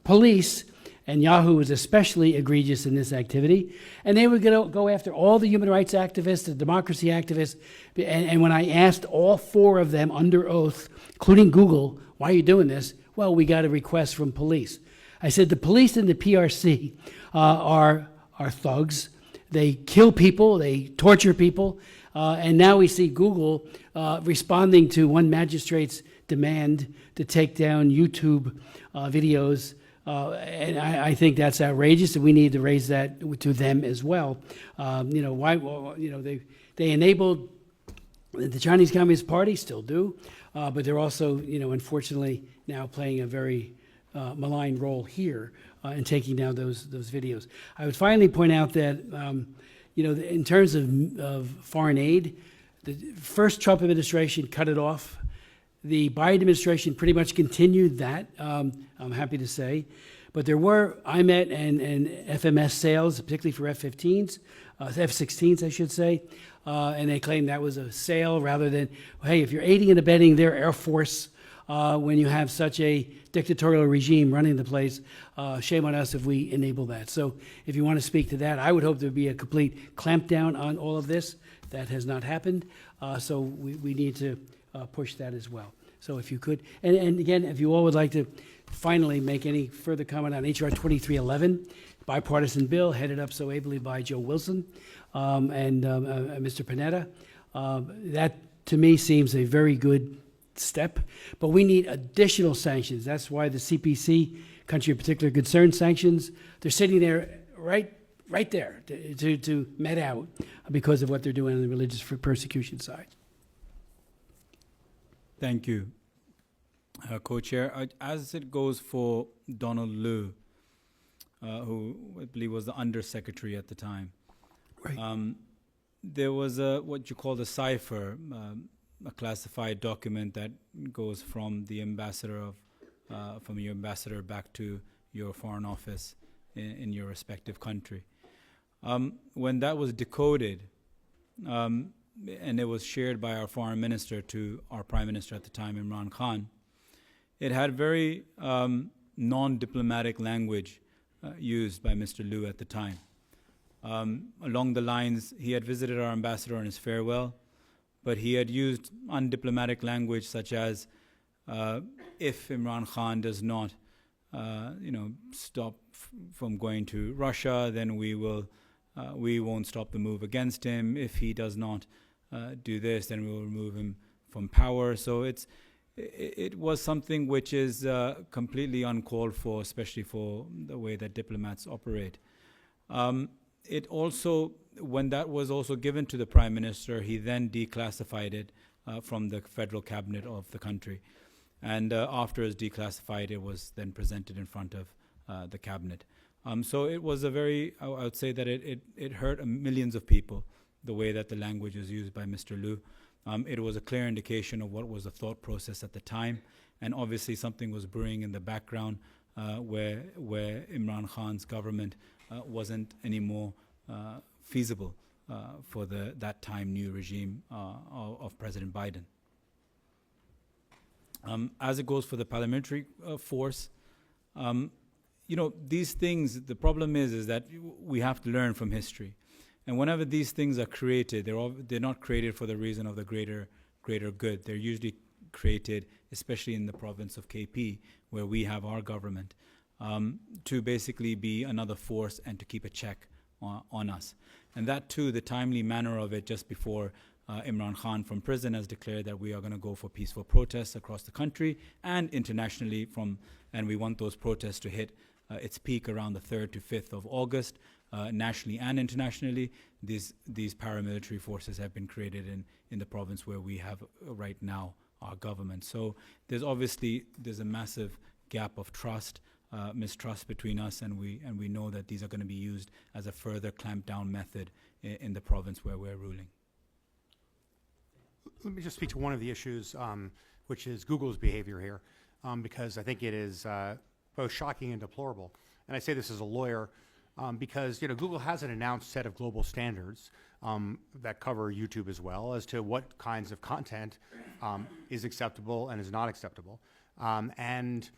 police, and Yahoo was especially egregious in this activity. And they were going to go after all the human rights activists, the democracy activists. And when I asked all 4 of them under oath, including Google, why are you doing this? Well, we got a request from police. I said, the police and the PRC are thugs. They kill people, they torture people. And now we see Google responding to one magistrate's demand to take down YouTube videos. And I think that's outrageous, and we need to raise that to them as well. They enabled the Chinese Communist Party, still do, but they're also, unfortunately now playing a very malign role here in taking down those videos. I would finally point out that, in terms of foreign aid, the first Trump administration cut it off. The Biden administration pretty much continued that, I'm happy to say. But there were IMET and FMS sales, particularly for F-15s, F-16s, I should say. And they claimed that was a sale rather than, hey, if you're aiding and abetting their Air Force when you have such a dictatorial regime running the place, shame on us if we enable that. So if you want to speak to that, I would hope there would be a complete clampdown on all of this. That has not happened. So we need to push that as well. So if you could, and again, if you all would like to finally make any further comment on HR 2311, bipartisan bill headed up so ably by Joe Wilson and Mr. Panetta, that to me seems a very good step, but we need additional sanctions. That's why the CPC, country of particular concern sanctions, they're sitting there right there to met out because of what they're doing on the religious persecution side. Thank you, Co-Chair. As it goes for Donald Liu, who I believe was the Undersecretary at the time, Right. There was what you call the cipher, a classified document that goes from the ambassador from your ambassador back to your foreign office in your respective country. When that was decoded, and it was shared by our foreign minister to our prime minister at the time, Imran Khan, it had very non-diplomatic language used by Mr. Liu at the time. Along the lines, he had visited our ambassador on his farewell, but he had used undiplomatic language such as, if Imran Khan does not, stop from going to Russia, then we won't stop the move against him. If he does not do this, then we will remove him from power. So it was something which is completely uncalled for, especially for the way that diplomats operate. It also, when that was also given to the Prime Minister, he then declassified it from the federal cabinet of the country. And after it was declassified, it was then presented in front of the cabinet. So it was a very, I would say that it hurt millions of people, the way that the language was used by Mr. Liu. It was a clear indication of what was the thought process at the time. And obviously something was brewing in the background where Imran Khan's government wasn't anymore feasible for that time new regime of President Biden. As it goes for the parliamentary force, these things, the problem is that we have to learn from history. And whenever these things are created, they're not created for the reason of the greater good. They're usually created, especially in the province of KP, where we have our government, to basically be another force and to keep a check on us. And that too, the timely manner of it just before Imran Khan from prison has declared that we are going to go for peaceful protests across the country and internationally and we want those protests to hit its peak around the 3rd to 5th of August, nationally and internationally. These paramilitary forces have been created in the province where we have right now our government. So there's a massive gap of trust, mistrust between us, and we know that these are going to be used as a further clampdown method in the province where we're ruling. Let me just speak to one of the issues, which is Google's behavior here, because I think it is both shocking and deplorable. And I say this as a lawyer because Google has an announced set of global standards that cover YouTube as well as to what kinds of content is acceptable and is not acceptable. And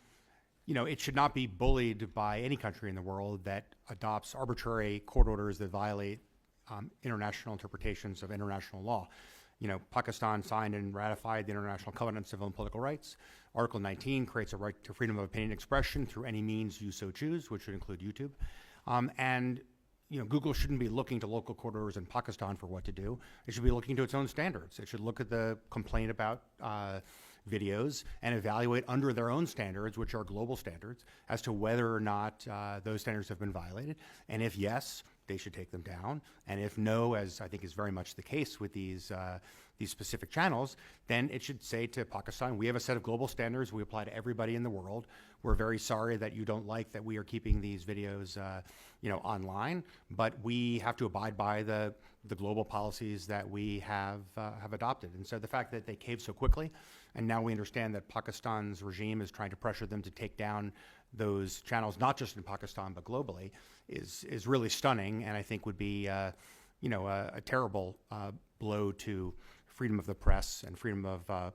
it should not be bullied by any country in the world that adopts arbitrary court orders that violate international interpretations of international law. Pakistan signed and ratified the International Covenant on Civil and Political Rights. Article 19 creates a right to freedom of opinion and expression through any means you so choose, which would include YouTube. And Google shouldn't be looking to local court orders in Pakistan for what to do. It should be looking to its own standards. It should look at the complaint about videos and evaluate under their own standards, which are global standards, as to whether or not those standards have been violated. And if yes, they should take them down. And if no, as I think is very much the case with these specific channels, then it should say to Pakistan, we have a set of global standards we apply to everybody in the world. We're very sorry that you don't like that we are keeping these videos online, but we have to abide by the global policies that we have adopted. And so the fact that they caved so quickly, and now we understand that Pakistan's regime is trying to pressure them to take down those channels, not just in Pakistan, but globally, is really stunning, and I think would be a terrible blow to freedom of the press and freedom of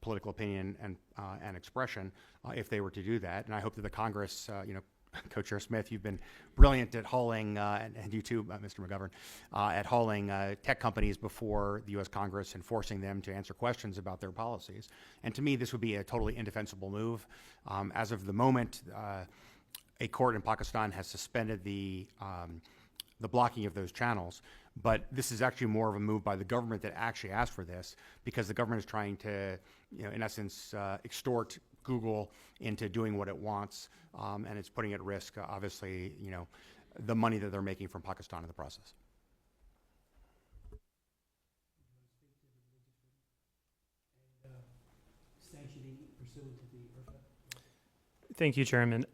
political opinion and expression if they were to do that. And I hope that the Congress, Co-Chair Smith, you've been brilliant at hauling, and you too, Mr. McGovern, at hauling tech companies before the U.S. Congress and forcing them to answer questions about their policies. And to me, this would be a totally indefensible move. As of the moment, a court in Pakistan has suspended the blocking of those channels, but this is actually more of a move by the government that actually asked for this, because the government is trying to, in essence, extort Google into doing what it wants, and it's putting at risk, obviously, the money that they're making from Pakistan in the process. Sanctioning pursuant to the IRFA? Thank you, Chairman.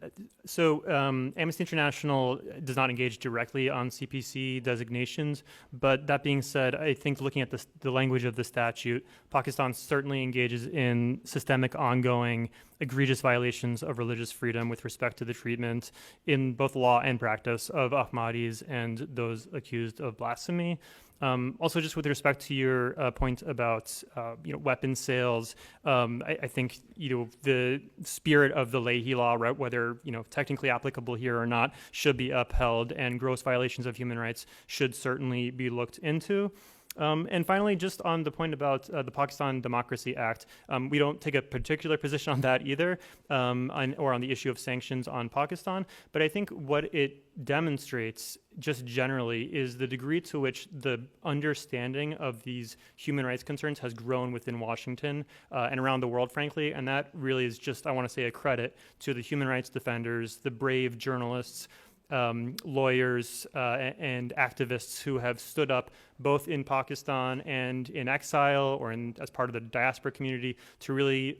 So Amnesty International does not engage directly on CPC designations, but that being said, I think looking at the language of the statute, Pakistan certainly engages in systemic, ongoing, egregious violations of religious freedom with respect to the treatment in both law and practice of Ahmadis and those accused of blasphemy. Also, just with respect to your point about weapon sales, I think the spirit of the Leahy law, right, whether technically applicable here or not, should be upheld, and gross violations of human rights should certainly be looked into. And finally, just on the point about the Pakistan Democracy Act, we don't take a particular position on that either, or on the issue of sanctions on Pakistan. But I think what it demonstrates just generally is the degree to which the understanding of these human rights concerns has grown within Washington and around the world, frankly. And that really is just, I want to say, a credit to the human rights defenders, the brave journalists, lawyers and activists who have stood up both in Pakistan and in exile or as part of the diaspora community to really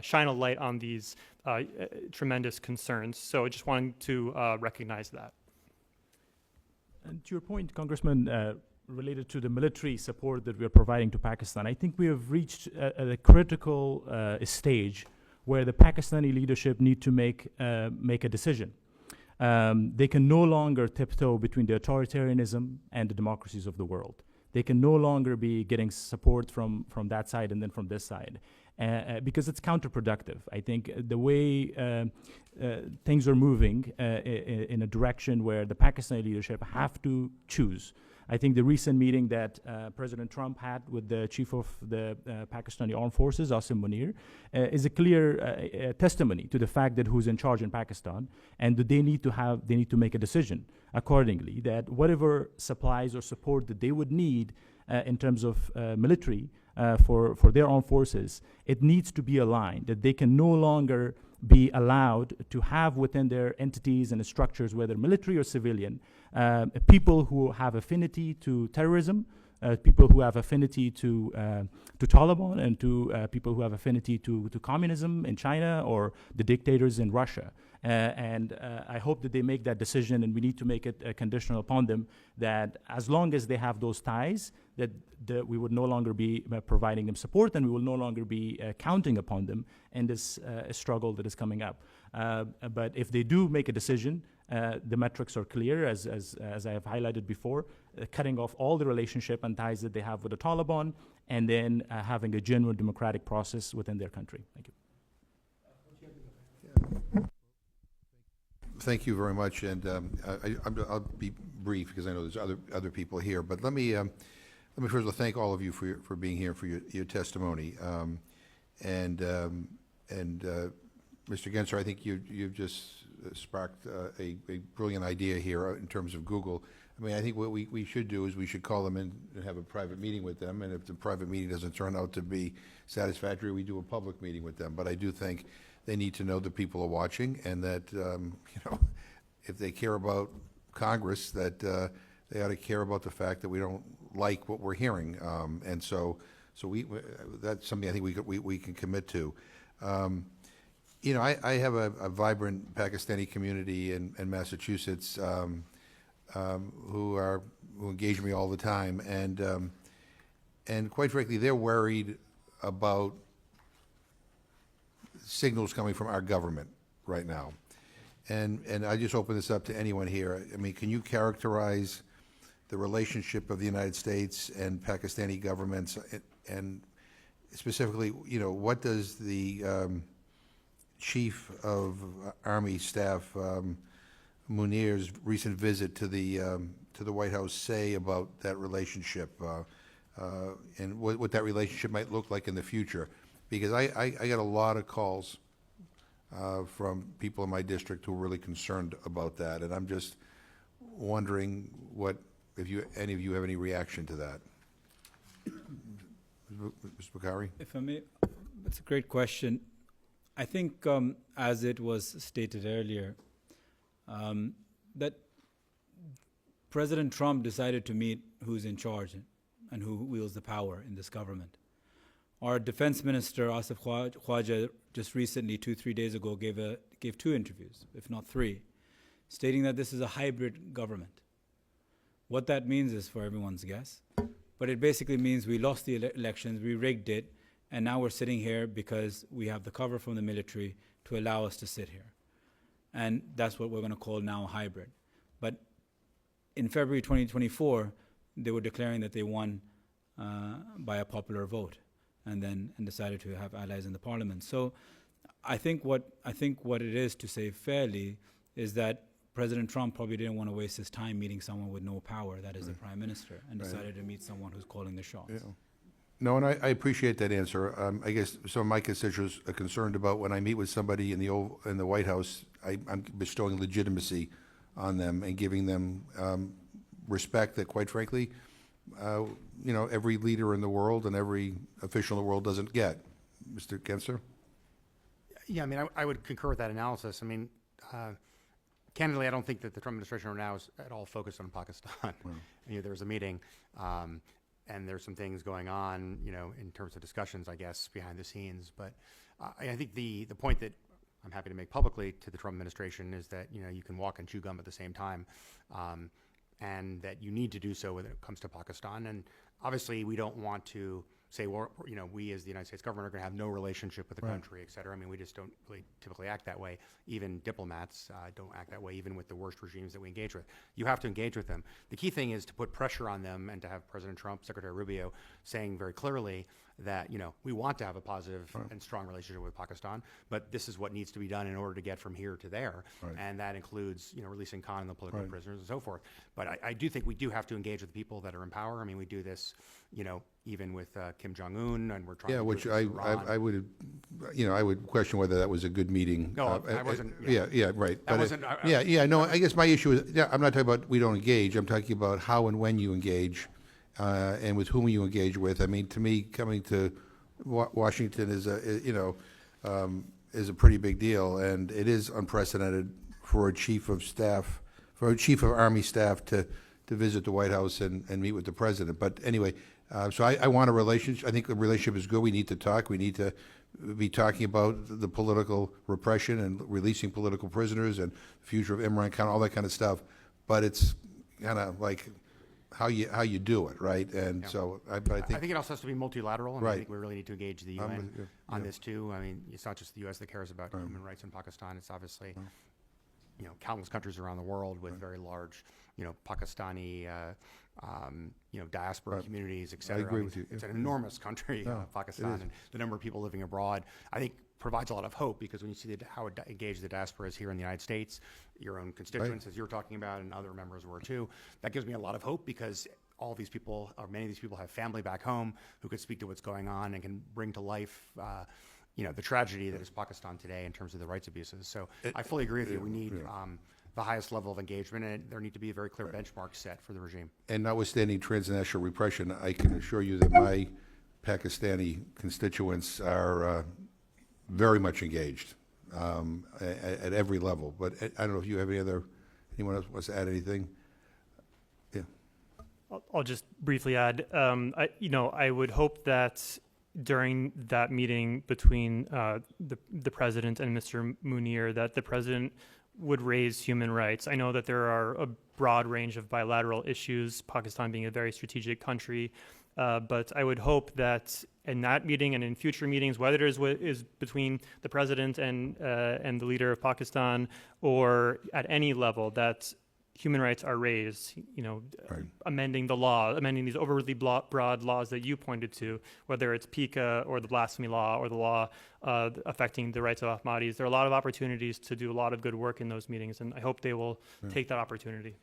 shine a light on these tremendous concerns. So I just wanted to recognize that. And to your point, Congressman, related to the military support that we are providing to Pakistan, I think we have reached a critical stage where the Pakistani leadership need to make a decision. They can no longer tiptoe between the authoritarianism and the democracies of the world. They can no longer be getting support from that side and then from this side, because it's counterproductive. I think the way things are moving in a direction where the Pakistani leadership have to choose. I think the recent meeting that President Trump had with the chief of the Pakistani Armed Forces, Asim Munir, is a clear testimony to the fact that who's in charge in Pakistan, and that they need to make a decision accordingly, that whatever supplies or support that they would need in terms of military for their armed forces, it needs to be aligned, that they can no longer be allowed to have within their entities and structures, whether military or civilian, people who have affinity to terrorism, people who have affinity to Taliban and to people who have affinity to communism in China or the dictators in Russia. And I hope that they make that decision, and we need to make it conditional upon them that as long as they have those ties, that we would no longer be providing them support, and we will no longer be counting upon them in this struggle that is coming up. But if they do make a decision, the metrics are clear, as I have highlighted before, cutting off all the relationship and ties that they have with the Taliban, and then having a genuine democratic process within their country. Thank you. Thank you very much, and I'll be brief because I know there's other people here. But let me first of all thank all of you for being here for your testimony. Mr. Genser, I think you've just sparked a brilliant idea here in terms of Google. I mean, I think what we should do is we should call them in and have a private meeting with them, and if the private meeting doesn't turn out to be satisfactory, we do a public meeting with them. But I do think they need to know that people are watching, and that if they care about Congress, that they ought to care about the fact that we don't like what we're hearing, and so that's something I think we can commit to. I have a vibrant Pakistani community in Massachusetts who engage me all the time, and quite frankly, they're worried about signals coming from our government right now. And I just open this up to anyone here. I mean, can you characterize the relationship of the United States and Pakistani governments, and specifically, what does the Chief of Army Staff Munir's recent visit to the White House say about that relationship, and what that relationship might look like in the future? Because I get a lot of calls from people in my district who are really concerned about that, and I'm just wondering if any of you have any reaction to that. Mr. Bukhari? If I may, it's a great question. I think, as it was stated earlier, that President Trump decided to meet who's in charge and who wields the power in this government. Our defense minister, Asif Khwaja, just recently, 2-3 days ago, gave 2 interviews, if not 3, stating that this is a hybrid government. What that means is for everyone's guess, but it basically means we lost the elections, we rigged it, and now we're sitting here because we have the cover from the military to allow us to sit here. And that's what we're going to call now a hybrid. But in February 2024, they were declaring that they won by a popular vote, and decided to have allies in the parliament. So I think what it is, to say fairly, is that President Trump probably didn't want to waste his time meeting someone with no power, that is the prime minister, and decided to meet someone who's calling the shots. Yeah. No, and I appreciate that answer. I guess some of my constituents are concerned about when I meet with somebody in the White House, I'm bestowing legitimacy on them and giving them respect that, quite frankly, every leader in the world and every official in the world doesn't get. Mr. Genser? Yeah, I mean, I would concur with that analysis. I mean, candidly, I don't think that the Trump administration right now is at all focused on Pakistan. There was a meeting, and there's some things going on, in terms of discussions, I guess, behind the scenes. But I think the point that I'm happy to make publicly to the Trump administration is that, you can walk and chew gum at the same time, and that you need to do so when it comes to Pakistan. And obviously, we don't want to say, we as the United States government are going to have no relationship with the country, et cetera. I mean, we just don't really typically act that way. Even diplomats don't act that way, even with the worst regimes that we engage with. You have to engage with them. The key thing is to put pressure on them and to have President Trump, Secretary Rubio, saying very clearly that, we want to have a positive and strong relationship with Pakistan, but this is what needs to be done in order to get from here to there. And that includes, releasing Khan and the political prisoners and so forth. But I do think we do have to engage with the people that are in power. I mean, we do this, even with Kim Jong-un, and we're trying to do which it with Iran. I would question whether that was a good meeting. No, I wasn't. Yeah, right. That wasn't. No, I guess my issue is, I'm not talking about we don't engage. I'm talking about how and when you engage, and with whom you engage with. I mean, to me, coming to Washington is a pretty big deal, and it is unprecedented for a chief of staff, for a chief of Army staff to to visit the White House and meet with the president. But anyway, so I want a relationship. I think the relationship is good. We need to talk. We need to be talking about the political repression and releasing political prisoners and the future of Imran Khan, all that kind of stuff. But it's kind of like how you do it, right? And Yeah. so I I think think it also has to be multilateral, and I Right. think we really need to engage the I'm UN with you. on Yeah. this too. I mean, it's not just the U.S. that cares about human rights in Pakistan. It's obviously, countless countries around the world with very large, Pakistani, diaspora Right. communities, et cetera. agree with you, It's yeah. an enormous country, No, Pakistan, it is. and the number of people living abroad, I think, provides a lot of hope, because when you see how engaged the diaspora is here in the United States, your own constituents, as you were talking about, and other members were too, that gives me a lot of hope, because all these people, or many of these people, have family back home who could speak to what's going on and can bring to life, the tragedy that is Pakistan today in terms of the rights abuses. So I fully agree with you. We need the highest level of engagement, and there need to be a very clear benchmark set for the regime. And notwithstanding transnational repression, I can assure you that my Pakistani constituents are very much engaged at every level. But I don't know if you have anyone else wants to add anything? Yeah. I'll just briefly add, I would hope that during that meeting between the president and Mr. Munir, that the president would raise human rights. I know that there are a broad range of bilateral issues, Pakistan being a very strategic country, but I would hope that in that meeting and in future meetings, whether it is between the president and the leader of Pakistan, or at any level, that human rights are raised, Right. amending the law, amending these overly broad laws that you pointed to, whether it's PICA or the blasphemy law or the law affecting the rights of Ahmadis. There are a lot of opportunities to do a lot of good work in those meetings, and I hope they will take that opportunity.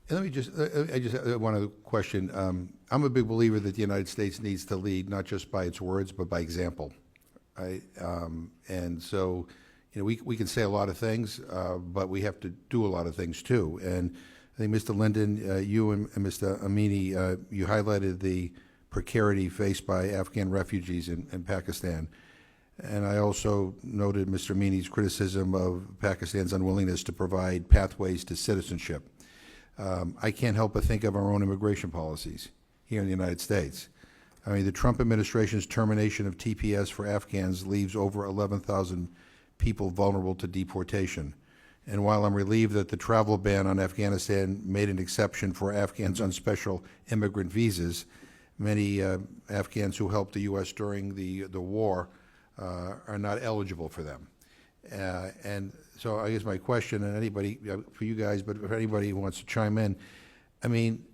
And let me just, I just have one other question. I'm a big believer that the United States needs to lead, not just by its words, but by example. And so, we can say a lot of things, but we have to do a lot of things too. And I think, Mr. Linden, you and Mr. Amini, you highlighted the precarity faced by Afghan refugees in Pakistan. And I also noted Mr. Amini's criticism of Pakistan's unwillingness to provide pathways to citizenship. I can't help but think of our own immigration policies here in the United States. I mean, the Trump administration's termination of TPS for Afghans leaves over 11,000 people vulnerable to deportation. And while I'm relieved that the travel ban on Afghanistan made an exception for Afghans on special immigrant visas, many Afghans who helped the U.S. during the war are not eligible for them. And so I guess my question, and anybody, for you guys, but if anybody wants to chime in, I mean,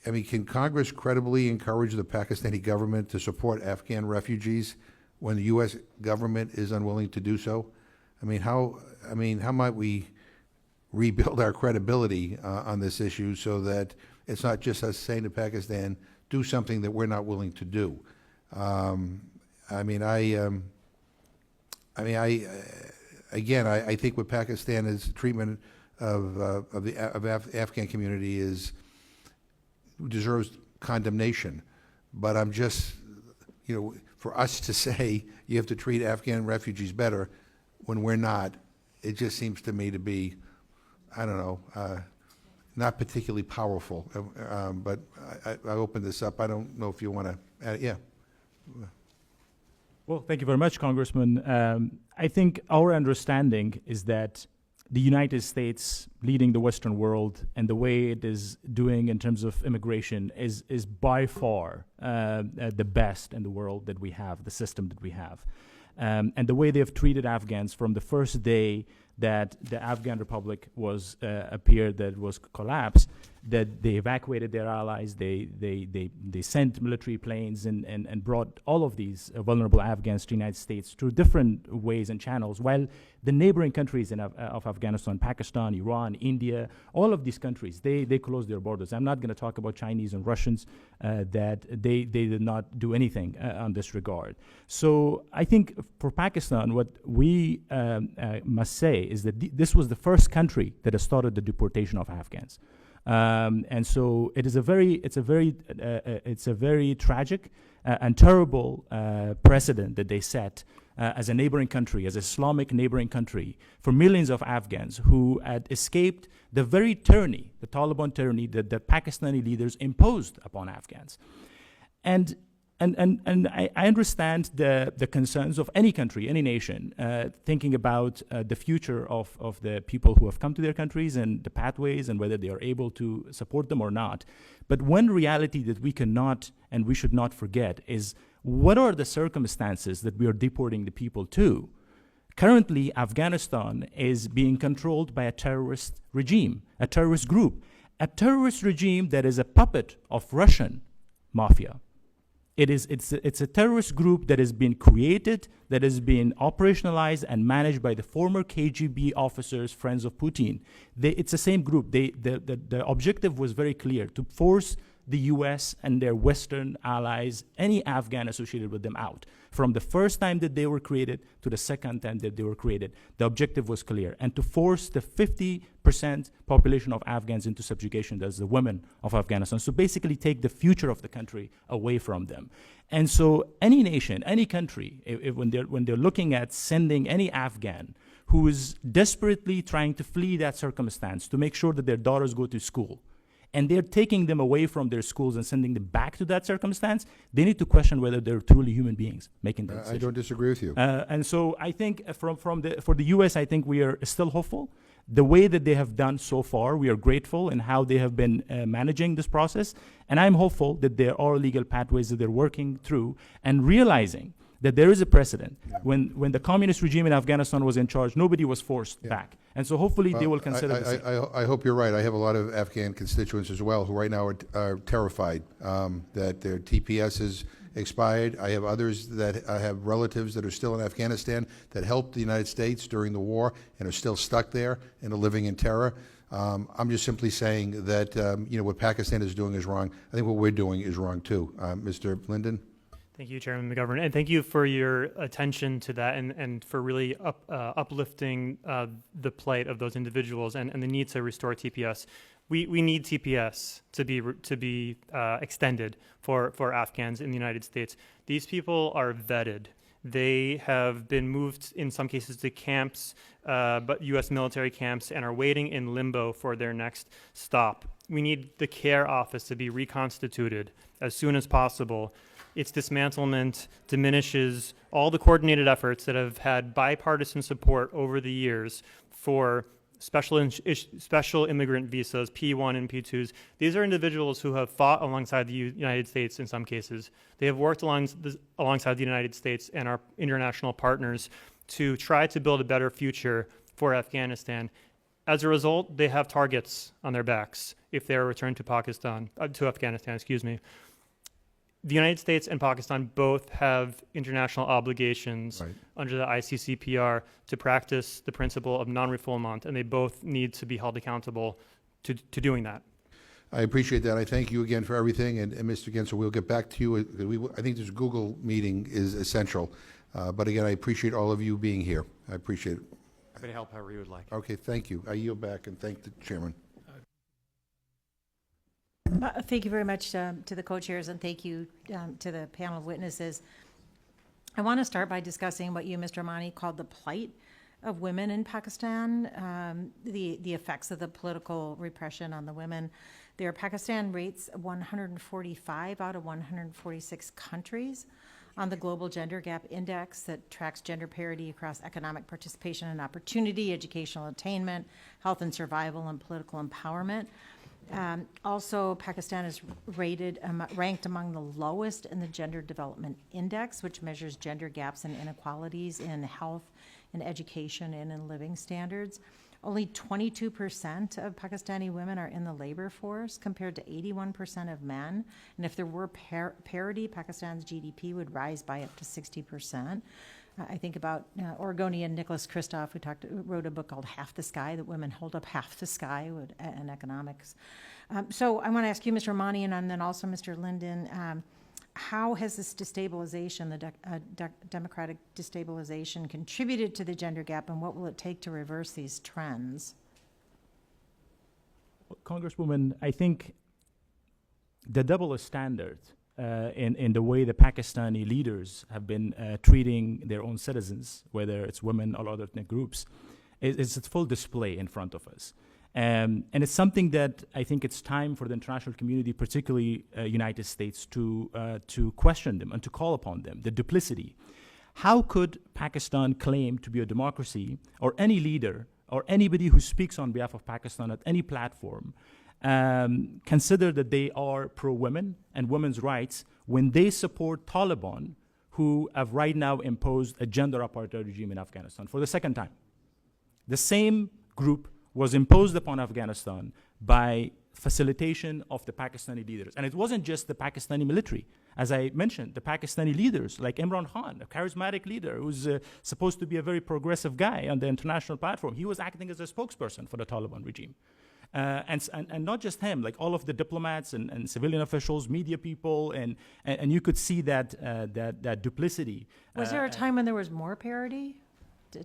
can Congress credibly encourage the Pakistani government to support Afghan refugees when the U.S. government is unwilling to do so? How might we rebuild our credibility on this issue so that it's not just us saying to Pakistan, do something that we're not willing to do? I think what Pakistan is treatment of the Afghan community deserves condemnation. But I'm just, for us to say you have to treat Afghan refugees better when we're not, it just seems to me to be, I don't know, not particularly powerful. But I open this up. I don't know if you want to add, yeah. Well, thank you very much, Congressman. I think our understanding is that the United States leading the Western world and the way it is doing in terms of immigration is by far the best in the world that we have, the system that we have. And the way they have treated Afghans from the first day that the Afghan Republic was appeared that was collapsed, that they evacuated their allies, they sent military planes and brought all of these vulnerable Afghans to the United States through different ways and channels, while the neighboring countries of Afghanistan, Pakistan, Iran, India, all of these countries, they closed their borders. I'm not going to talk about Chinese and Russians, that they did not do anything on this regard. So I think for Pakistan, what we must say is that this was the first country that has started the deportation of Afghans. And so it's a very tragic and terrible precedent that they set as a neighboring country, as an Islamic neighboring country, for millions of Afghans who had escaped the very tyranny, the Taliban tyranny that the Pakistani leaders imposed upon Afghans. And I understand the concerns of any country, any nation, thinking about the future of the people who have come to their countries and the pathways and whether they are able to support them or not. But one reality that we cannot and we should not forget is what are the circumstances that we are deporting the people to? Currently, Afghanistan is being controlled by a terrorist regime, a terrorist group, a terrorist regime that is a puppet of Russian mafia. It's a terrorist group that has been created, that has been operationalized and managed by the former KGB officers, friends of Putin. It's the same group. The objective was very clear, to force the US and their Western allies, any Afghan associated with them, out. From the first time that they were created to the second time that they were created, the objective was clear, and to force the 50% population of Afghans into subjugation, that's the women of Afghanistan. So basically take the future of the country away from them. And so any nation, any country, when they're looking at sending any Afghan who is desperately trying to flee that circumstance to make sure that their daughters go to school, and they're taking them away from their schools and sending them back to that circumstance, they need to question whether they're truly human beings making that decision. I don't disagree with you. And so I think for the U.S., I think we are still hopeful. The way that they have done so far, we are grateful in how they have been managing this process. And I'm hopeful that there are legal pathways that they're working through and realizing that there is a precedent. Yeah. When the communist regime in Afghanistan was in charge, nobody was forced back. And so hopefully they will consider the same. I hope you're right. I have a lot of Afghan constituents as well who right now are terrified that their TPS is expired. I have others that have relatives that are still in Afghanistan that helped the United States during the war and are still stuck there and are living in terror. I'm just simply saying that what Pakistan is doing is wrong. I think what we're doing is wrong too. Mr. Linden? Thank you, Chairman McGovern, and thank you for your attention to that and for really uplifting the plight of those individuals and the need to restore TPS. We need TPS to be extended for Afghans in the United States. These people are vetted. They have been moved in some cases to camps, but U.S. military camps, and are waiting in limbo for their next stop. We need the care office to be reconstituted as soon as possible. Its dismantlement diminishes all the coordinated efforts that have had bipartisan support over the years for special immigrant visas, P1 and P2s. These are individuals who have fought alongside the United States in some cases. They have worked alongside the United States and our international partners to try to build a better future for Afghanistan. As a result, they have targets on their backs if they are returned to Afghanistan, excuse me. The United States and Pakistan both have international obligations under the ICCPR to practice the principle of non-refoulement, and they both need to be held accountable to doing that. I appreciate that. I thank you again for everything. And Mr. Gensel, we'll get back to you. I think this Google meeting is essential. But again, I appreciate all of you being here. I appreciate it. Happy to help however you would like. Okay, thank you. I yield back and thank the chairman. Thank you very much to the co-chairs, and thank you to the panel of witnesses. I want to start by discussing what you, Mr. Mani, called the plight of women in Pakistan, the effects of the political repression on the women. Pakistan rates 145 out of 146 countries on the Global Gender Gap Index that tracks gender parity across economic participation and opportunity, educational attainment, health and survival, and political empowerment. Also, Pakistan is ranked among the lowest in the Gender Development Index, which measures gender gaps and inequalities in health, in education, and in living standards. Only 22% of Pakistani women are in the labor force, compared to 81% of men. And if there were parity, Pakistan's GDP would rise by up to 60%. I think about Oregonian Nicholas Kristof, who wrote a book called Half the Sky, that women hold up half the sky in economics. So I want to ask you, Mr. Mani, and then also Mr. Linden, how has this destabilization, the democratic destabilization, contributed to the gender gap, and what will it take to reverse these trends? Congresswoman, I think the double standard in the way the Pakistani leaders have been treating their own citizens, whether it's women or other ethnic groups, is its full display in front of us. And it's something that I think it's time for the international community, particularly United States, to question them and to call upon them, the duplicity. How could Pakistan claim to be a democracy, or any leader or anybody who speaks on behalf of Pakistan at any platform consider that they are pro-women and women's rights when they support Taliban, who have right now imposed a gender apartheid regime in Afghanistan for the second time? The same group was imposed upon Afghanistan by facilitation of the Pakistani leaders. And it wasn't just the Pakistani military. As I mentioned, the Pakistani leaders, like Imran Khan, a charismatic leader who's supposed to be a very progressive guy on the international platform, he was acting as a spokesperson for the Taliban regime. And not just him, like all of the diplomats and civilian officials, media people, and you could see that duplicity. Was there a time when there was more parity?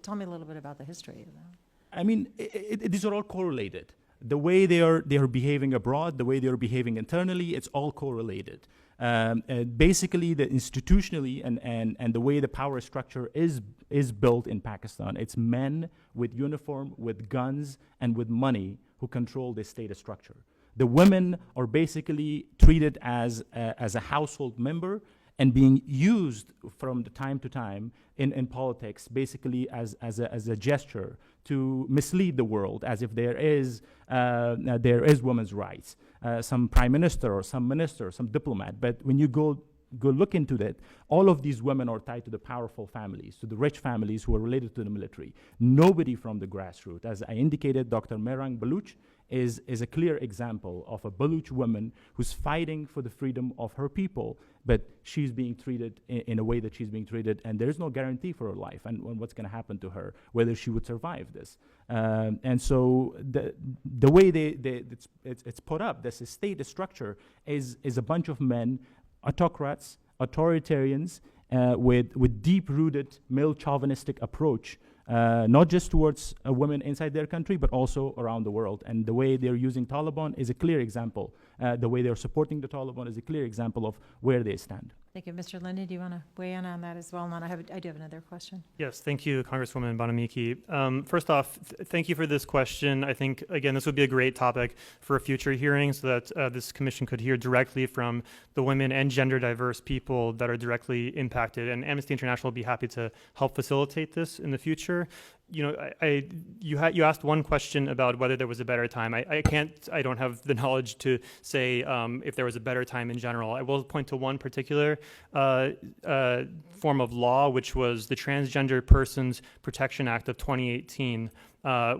Tell me a little bit about the history of that. I mean, these are all correlated. The way they are behaving abroad, the way they are behaving internally, it's all correlated. Basically, institutionally and the way the power structure is built in Pakistan, it's men with uniform, with guns, and with money who control the state structure. The women are basically treated as a household member and being used from the time to time in politics, basically as a gesture to mislead the world, as if there is women's rights. Some prime minister or some minister, some diplomat. But when you go look into that, all of these women are tied to the powerful families, to the rich families who are related to the military. Nobody from the grassroots. As I indicated, Dr. Mehrang Baluch is a clear example of a Baluch woman who's fighting for the freedom of her people, but she's being treated in a way that she's being treated, and there's no guarantee for her life and what's going to happen to her, whether she would survive this. And so the way it's put up, this state structure is a bunch of men, autocrats, authoritarians, with deep-rooted male chauvinistic approach, not just towards women inside their country, but also around the world. And the way they're using Taliban is a clear example. The way they're supporting the Taliban is a clear example of where they stand. Thank you. Mr. Linden, do you want to weigh in on that as well? And then I do have another question. Yes, thank you, Congresswoman Bonamiki. First off, thank you for this question. I think, again, this would be a great topic for a future hearing so that this commission could hear directly from the women and gender diverse people that are directly impacted. And Amnesty International will be happy to help facilitate this in the future. You know, you asked one question about whether there was a better time. I don't have the knowledge to say if there was a better time in general. I will point to one particular form of law, which was the Transgender Persons Protection Act of 2018,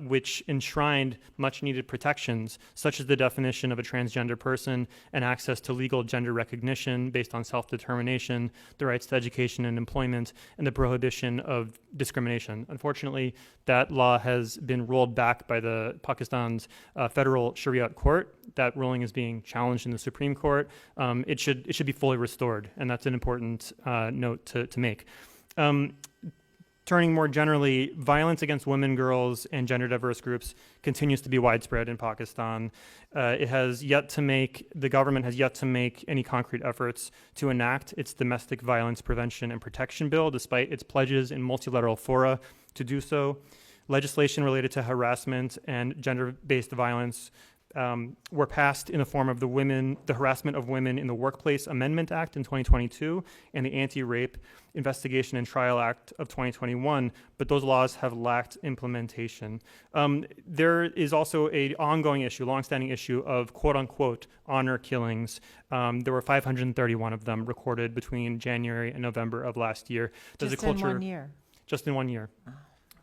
which enshrined much needed protections, such as the definition of a transgender person and access to legal gender recognition based on self-determination, the rights to education and employment, and the prohibition of discrimination. Unfortunately, that law has been rolled back by the Pakistan's federal Sharia court. That ruling is being challenged in the Supreme Court. It should be fully restored, and that's an important note to make. Turning more generally, violence against women, girls, and gender diverse groups continues to be widespread in Pakistan. The government has yet to make any concrete efforts to enact its domestic violence prevention and protection bill, despite its pledges in multilateral fora to do so. Legislation related to harassment and gender-based violence were passed in the form of the Harassment of Women in the Workplace Amendment Act in 2022 and the Anti-Rape Investigation and Trial Act of 2021, but those laws have lacked implementation. There is also an ongoing issue, longstanding issue of quote-unquote honor killings. There were 531 of them recorded between January and November of last year. Just in 1 year? Just in 1 year. Oh.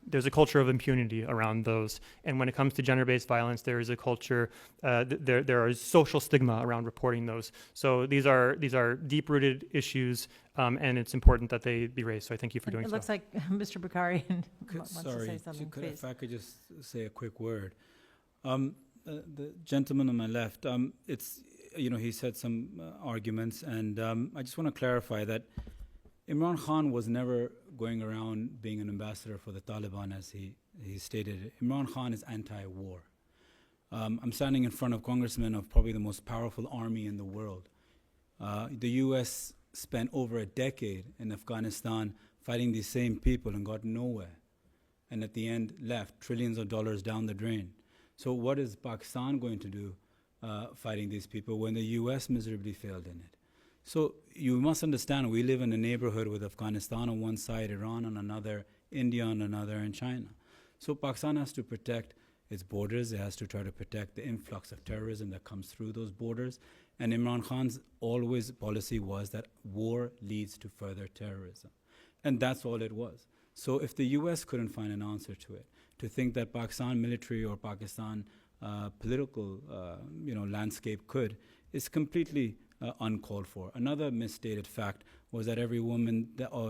There's a culture of impunity around those. And when it comes to gender-based violence, there is a culture, there is social stigma around reporting those. So these are deep-rooted issues, and it's important that they be raised. So I thank you for doing so. It looks like Mr. Bukhari wants to say something, please. If I could just say a quick word. The gentleman on my left, he said some arguments, and I just want to clarify that Imran Khan was never going around being an ambassador for the Taliban, as he stated. Imran Khan is anti-war. I'm standing in front of congressmen of probably the most powerful army in the world. The U.S. spent over a decade in Afghanistan fighting these same people and got nowhere. And at the end left trillions of dollars down the drain. So what is Pakistan going to do fighting these people when the U.S. miserably failed in it? So you must understand, we live in a neighborhood with Afghanistan on one side, Iran on another, India on another, and China. So Pakistan has to protect its borders. It has to try to protect the influx of terrorism that comes through those borders. And Imran Khan's always policy was that war leads to further terrorism. And that's all it was. So if the U.S. couldn't find an answer to it, to think that Pakistan military or Pakistan political landscape could, is completely uncalled for. Another misstated fact was that every woman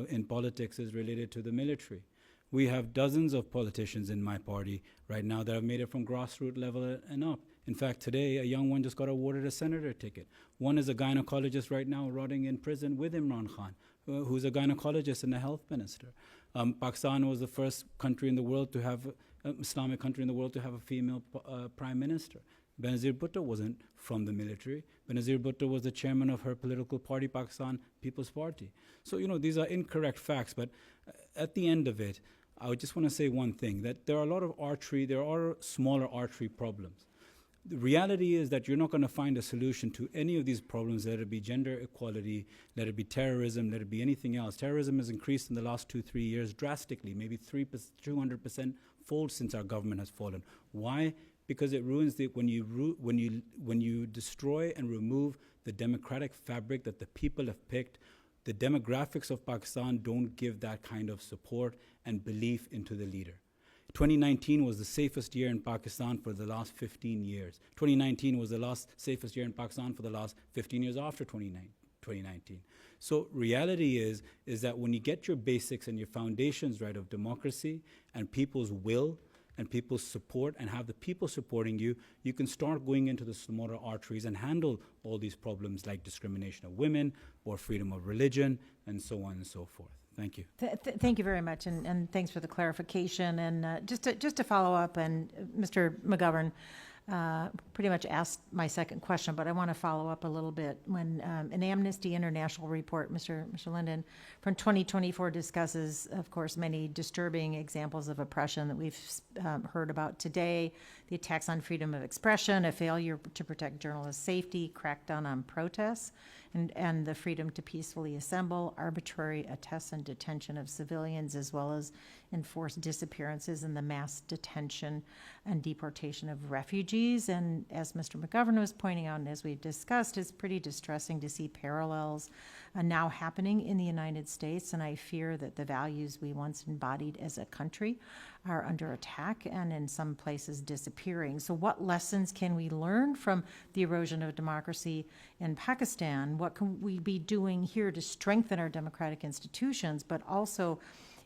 in politics is related to the military. We have dozens of politicians in my party right now that have made it from grassroots level and up. In fact, today, a young one just got awarded a senator ticket. One is a gynecologist right now rotting in prison with Imran Khan, who's a gynecologist and a health minister. Pakistan was the first country in the world to have, Islamic country in the world to have a female prime minister. Benazir Bhutto wasn't from the military. Benazir Bhutto was the chairman of her political party, Pakistan People's Party. So, these are incorrect facts, but at the end of it, I would just want to say one thing, that there are a lot of there are smaller artery problems. The reality is that you're not going to find a solution to any of these problems, let it be gender equality, let it be terrorism, let it be anything else. Terrorism has increased in the last 2-3 years drastically, maybe 200% fold since our government has fallen. Why? Because it ruins when you destroy and remove the democratic fabric that the people have picked. The demographics of Pakistan don't give that kind of support and belief into the leader. 2019 was the safest year in Pakistan for the last 15 years. 2019 was the safest year in Pakistan for the last 15 years after 2019. So reality is that when you get your basics and your foundations right of democracy and people's will and people's support and have the people supporting you, you can start going into the smaller arteries and handle all these problems like discrimination of women or freedom of religion and so on and so forth. Thank you. Thank you very much, and thanks for the clarification. And just to follow up, and Mr. McGovern pretty much asked my second question, but I want to follow up a little bit. When an Amnesty International report, Mr. Linden, from 2024 discusses, of course, many disturbing examples of oppression that we've heard about today, the attacks on freedom of expression, a failure to protect journalist safety, crackdown on protests, and the freedom to peacefully assemble, arbitrary arrests and detention of civilians, as well as enforced disappearances and the mass detention and deportation of refugees. And as Mr. McGovern was pointing out, and as we've discussed, it's pretty distressing to see parallels now happening in the United States. And I fear that the values we once embodied as a country are under attack and in some places disappearing. So what lessons can we learn from the erosion of democracy in Pakistan? What can we be doing here to strengthen our democratic institutions? But also,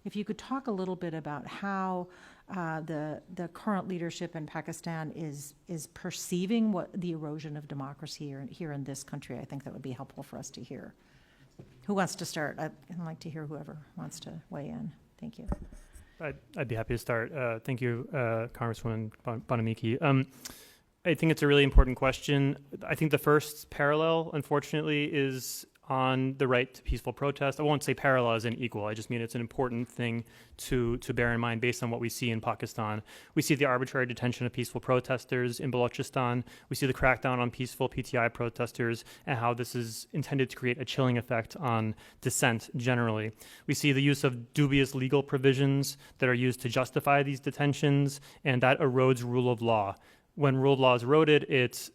if you could talk a little bit about how the current leadership in Pakistan is perceiving what the erosion of democracy here in this country, I think that would be helpful for us to hear. Who wants to start? I'd like to hear whoever wants to weigh in. Thank you. I'd be happy to start. Thank you, Congresswoman Bonamiki. I think it's a really important question. I think the first parallel, unfortunately, is on the right to peaceful protest. I won't say parallel as in equal. I just mean it's an important thing to bear in mind based on what we see in Pakistan. We see the arbitrary detention of peaceful protesters in Balochistan. We see the crackdown on peaceful PTI protesters and how this is intended to create a chilling effect on dissent generally. We see the use of dubious legal provisions that are used to justify these detentions, and that erodes rule of law. When rule of law is eroded, it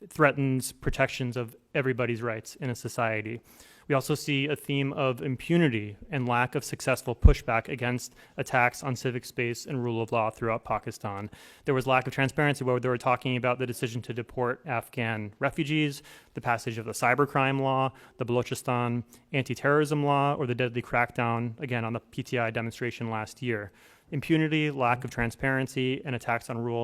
threatens protections of everybody's rights in a society. We also see a theme of impunity and lack of successful pushback against attacks on civic space and rule of law throughout Pakistan. There was lack of transparency where they were talking about the decision to deport Afghan refugees, the passage of the cybercrime law, the Balochistan anti-terrorism law, or the deadly crackdown, again, on the PTI demonstration last year. Impunity, lack of transparency, and attacks on rule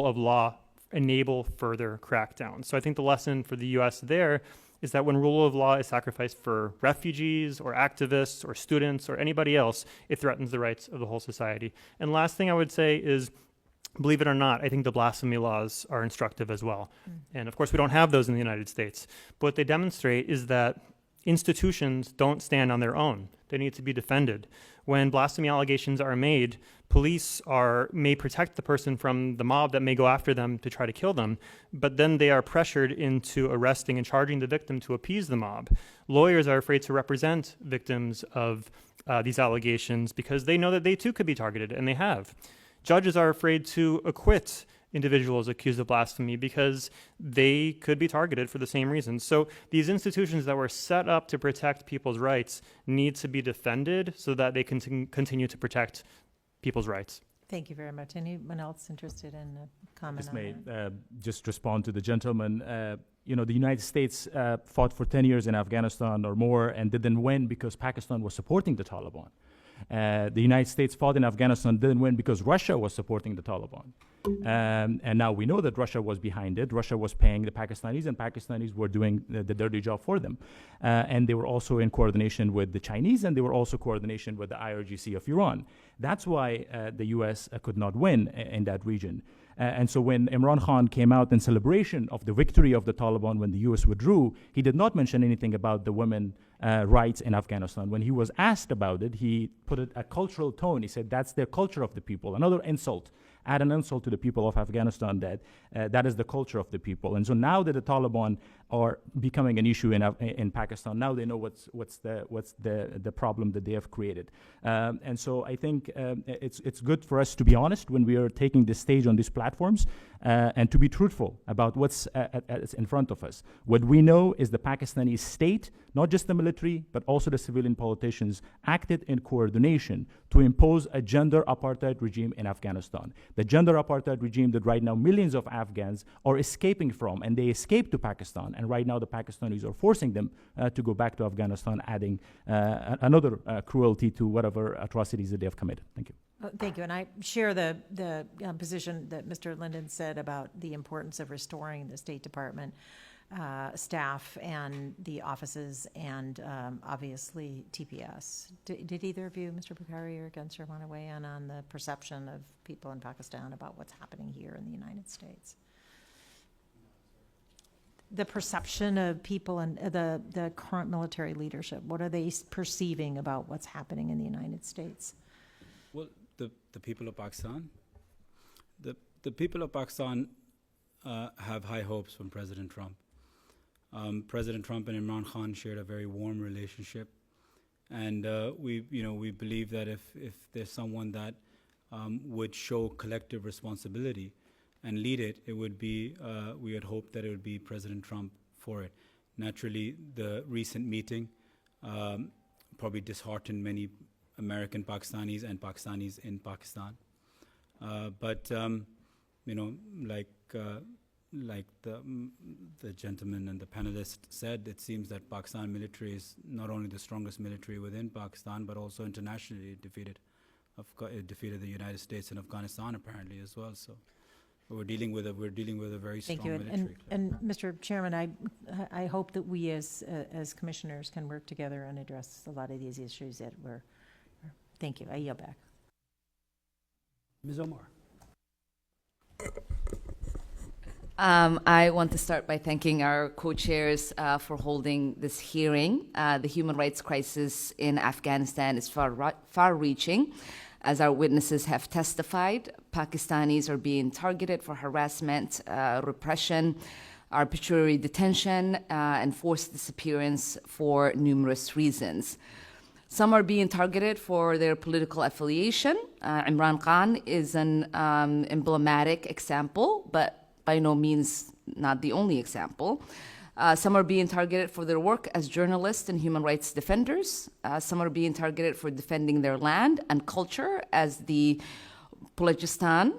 of law enable further crackdowns. So I think the lesson for the U.S. there is that when rule of law is sacrificed for refugees or activists or students or anybody else, it threatens the rights of the whole society. And last thing I would say is Believe it or not, I think the blasphemy laws are instructive as well. And of course, we don't have those in the United States. But what they demonstrate is that institutions don't stand on their own. They need to be defended. When blasphemy allegations are made, police may protect the person from the mob that may go after them to try to kill them, but then they are pressured into arresting and charging the victim to appease the mob. Lawyers are afraid to represent victims of these allegations because they know that they too could be targeted, and they have. Judges are afraid to acquit individuals accused of blasphemy because they could be targeted for the same reasons. So these institutions that were set up to protect people's rights need to be defended so that they can continue to protect people's rights. Thank you very much. Anyone else interested in a comment Just on may that? just respond to the gentleman. The United States fought for 10 years in Afghanistan or more and didn't win because Pakistan was supporting the Taliban. The United States fought in Afghanistan, didn't win because Russia was supporting the Taliban. And now we know that Russia was behind it. Russia was paying the Pakistanis, and Pakistanis were doing the dirty job for them. And they were also in coordination with the Chinese, and they were also coordination with the IRGC of Iran. That's why the U.S. Could not win in that region. And so when Imran Khan came out in celebration of the victory of the Taliban when the U.S. withdrew, he did not mention anything about the women rights in Afghanistan. When he was asked about it, he put it a cultural tone. He said, that's their culture of the people. Another insult. Add an insult to the people of Afghanistan that that is the culture of the people. And so now that the Taliban are becoming an issue in Pakistan, now they know what's the problem that they have created. And so I think it's good for us to be honest when we are taking this stage on these platforms and to be truthful about what's in front of us. What we know is the Pakistani state, not just the military, but also the civilian politicians, acted in coordination to impose a gender apartheid regime in Afghanistan. The gender apartheid regime that right now millions of Afghans are escaping from, and they escaped to Pakistan. And right now the Pakistanis are forcing them to go back to Afghanistan, adding another cruelty to whatever atrocities that they have committed. Thank you. Thank you, and I share the position that Mr. Linden said about the importance of restoring the State Department staff and the offices and obviously TPS. Did either of you, Mr. Bukhari or Gensler, want to weigh in on the perception of people in Pakistan about what's happening here in the United States? The perception of people and the current military leadership, what are they perceiving about what's happening in the United States? Well, the people of Pakistan, the people of Pakistan have high hopes from President Trump. President Trump and Imran Khan shared a very warm relationship, and we believe that if there's someone that would show collective responsibility and lead it, it would be we had hoped that it would be President Trump for it. Naturally, the recent meeting probably disheartened many American Pakistanis and Pakistanis in Pakistan. But like the gentleman and the panelist said, it seems that Pakistan military is not only the strongest military within Pakistan, but also internationally it defeated the United States and Afghanistan apparently as well. So we're dealing with a very strong military. Thank you. And Mr. Chairman, I hope that we as commissioners can work together and address a lot of these issues that we're. Thank you. I yield back. Ms. Omar. I want to start by thanking our co-chairs for holding this hearing. The human rights crisis in Afghanistan is far-reaching. As our witnesses have testified, Pakistanis are being targeted for harassment, repression, arbitrary detention, and forced disappearance for numerous reasons. Some are being targeted for their political affiliation. Imran Khan is an emblematic example, but by no means not the only example. Some are being targeted for their work as journalists and human rights defenders. Some are being targeted for defending their land and culture as the Balochistan.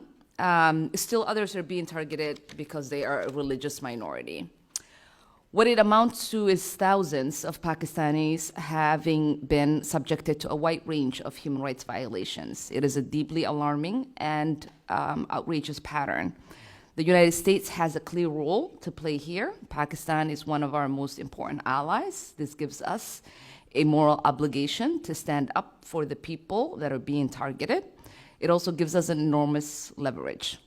Still others are being targeted because they are a religious minority. What it amounts to is thousands of Pakistanis having been subjected to a wide range of human rights violations. It is a deeply alarming and outrageous pattern. The United States has a clear role to play here. Pakistan is one of our most important allies. This gives us a moral obligation to stand up for the people that are being targeted. It also gives us enormous leverage.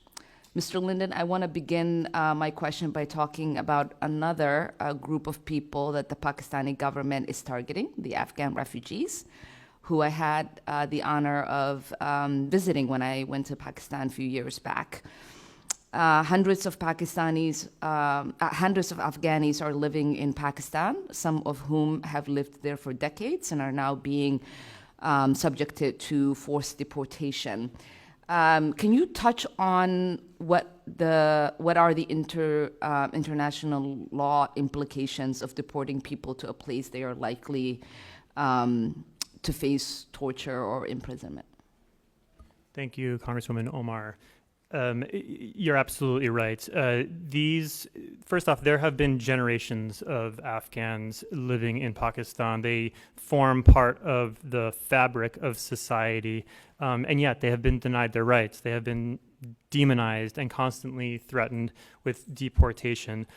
Mr. Linden, I want to begin my question by talking about another group of people that the Pakistani government is targeting, the Afghan refugees, who I had the honor of visiting when I went to Pakistan a few years back. Hundreds of Afghanis are living in Pakistan, some of whom have lived there for decades and are now being subjected to forced deportation. Can you touch on what are the international law implications of deporting people to a place they are likely to face torture or imprisonment? Thank you, Congresswoman Omar. You're absolutely right. First off, there have been generations of Afghans living in Pakistan. They form part of the fabric of society, and yet they have been denied their rights. They have been demonized and constantly threatened with deportation.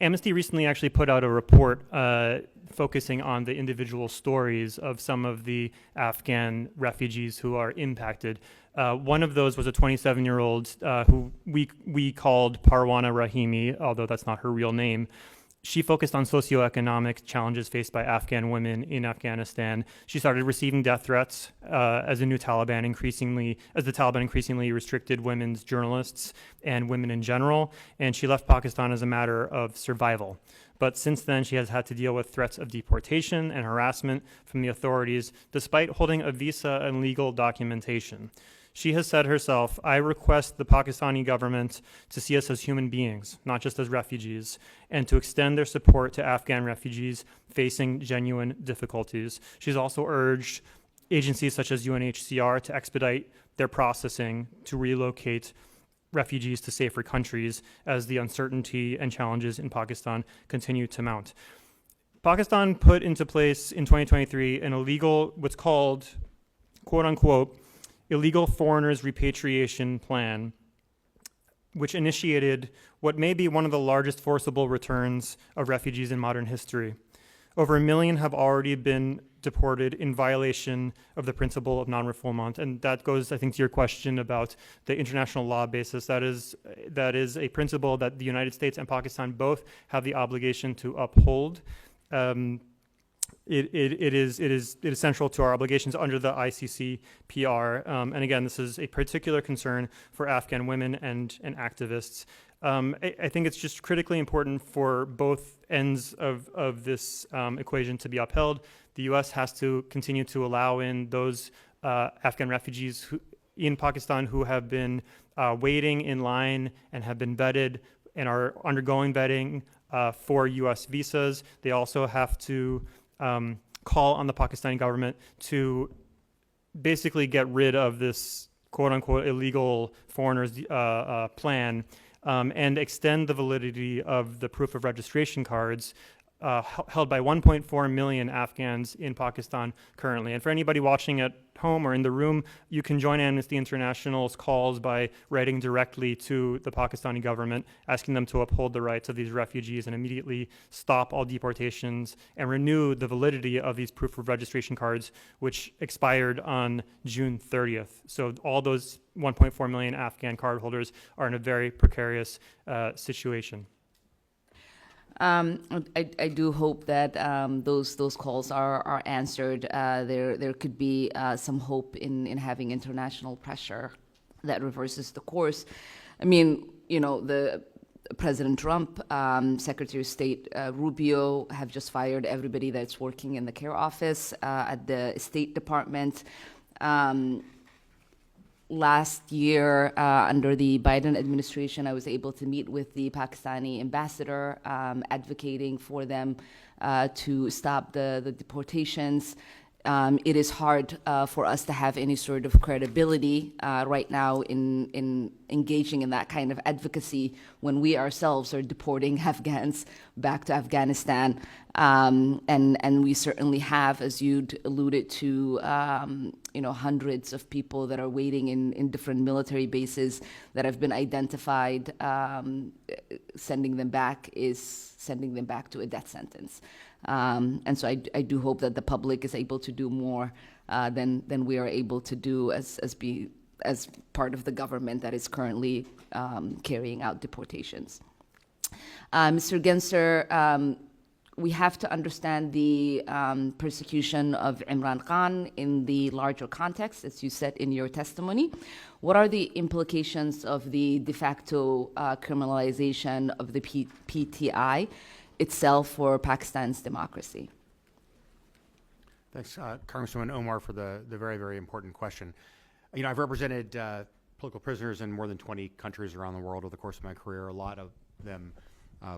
Amnesty recently actually put out a report focusing on the individual stories of some of the Afghan refugees who are impacted. One of those was a 27-year-old who we called Parwana Rahimi, although that's not her real name. She focused on socioeconomic challenges faced by Afghan women in Afghanistan. She started receiving death threats as the Taliban increasingly restricted women's journalists and women in general, and she left Pakistan as a matter of survival. But since then, she has had to deal with threats of deportation and harassment from the authorities, despite holding a visa and legal documentation. She has said herself, "I request the Pakistani government to see us as human beings, not just as refugees, and to extend their support to Afghan refugees facing genuine difficulties." She's also urged agencies such as UNHCR to expedite their processing to relocate refugees to safer countries as the uncertainty and challenges in Pakistan continue to mount. Pakistan put into place in 2023 an illegal, what's called, quote unquote, illegal foreigners repatriation plan, which initiated what may be one of the largest forcible returns of refugees in modern history. Over 1 million have already been deported in violation of the principle of non-refoulement, and that goes, I think, to your question about the international law basis. That is a principle that the United States and Pakistan both have the obligation to uphold. It is central to our obligations under the ICCPR. And again, this is a particular concern for Afghan women and activists. I think it's just critically important for both ends of this equation to be upheld. The U.S. has to continue to allow in those Afghan refugees in Pakistan who have been waiting in line and have been vetted and are undergoing vetting for U.S. visas. They also have to call on the Pakistani government to basically get rid of this quote-unquote illegal foreigners plan and extend the validity of the proof of registration cards held by 1.4 million Afghans in Pakistan currently. And for anybody watching at home or in the room, you can join Amnesty International's calls by writing directly to the Pakistani government, asking them to uphold the rights of these refugees and immediately stop all deportations and renew the validity of these proof of registration cards, which expired on June 30th. So all those 1.4 million Afghan cardholders are in a very precarious situation. I do hope that those calls are answered. There could be some hope in having international pressure that reverses the course. I mean, the President Trump, Secretary of State Rubio have just fired everybody that's working in the care office at the State Department. Last year, under the Biden administration, I was able to meet with the Pakistani ambassador, advocating for them to stop the deportations. It is hard for us to have any sort of credibility right now in engaging in that kind of advocacy when we ourselves are deporting Afghans back to Afghanistan. And we certainly have, as you'd alluded to, hundreds of people that are waiting in different military bases that have been identified. Sending them back to a death sentence. And so I do hope that the public is able to do more than we are able to do as part of the government that is currently carrying out deportations. Mr. Gencer, we have to understand the persecution of Imran Khan in the larger context, as you said in your testimony. What are the implications of the de facto criminalization of the PTI itself for Pakistan's democracy? Thanks, Congresswoman Omar, for the very, very important question. You know, I've represented political prisoners in more than 20 countries around the world over the course of my career, a lot of them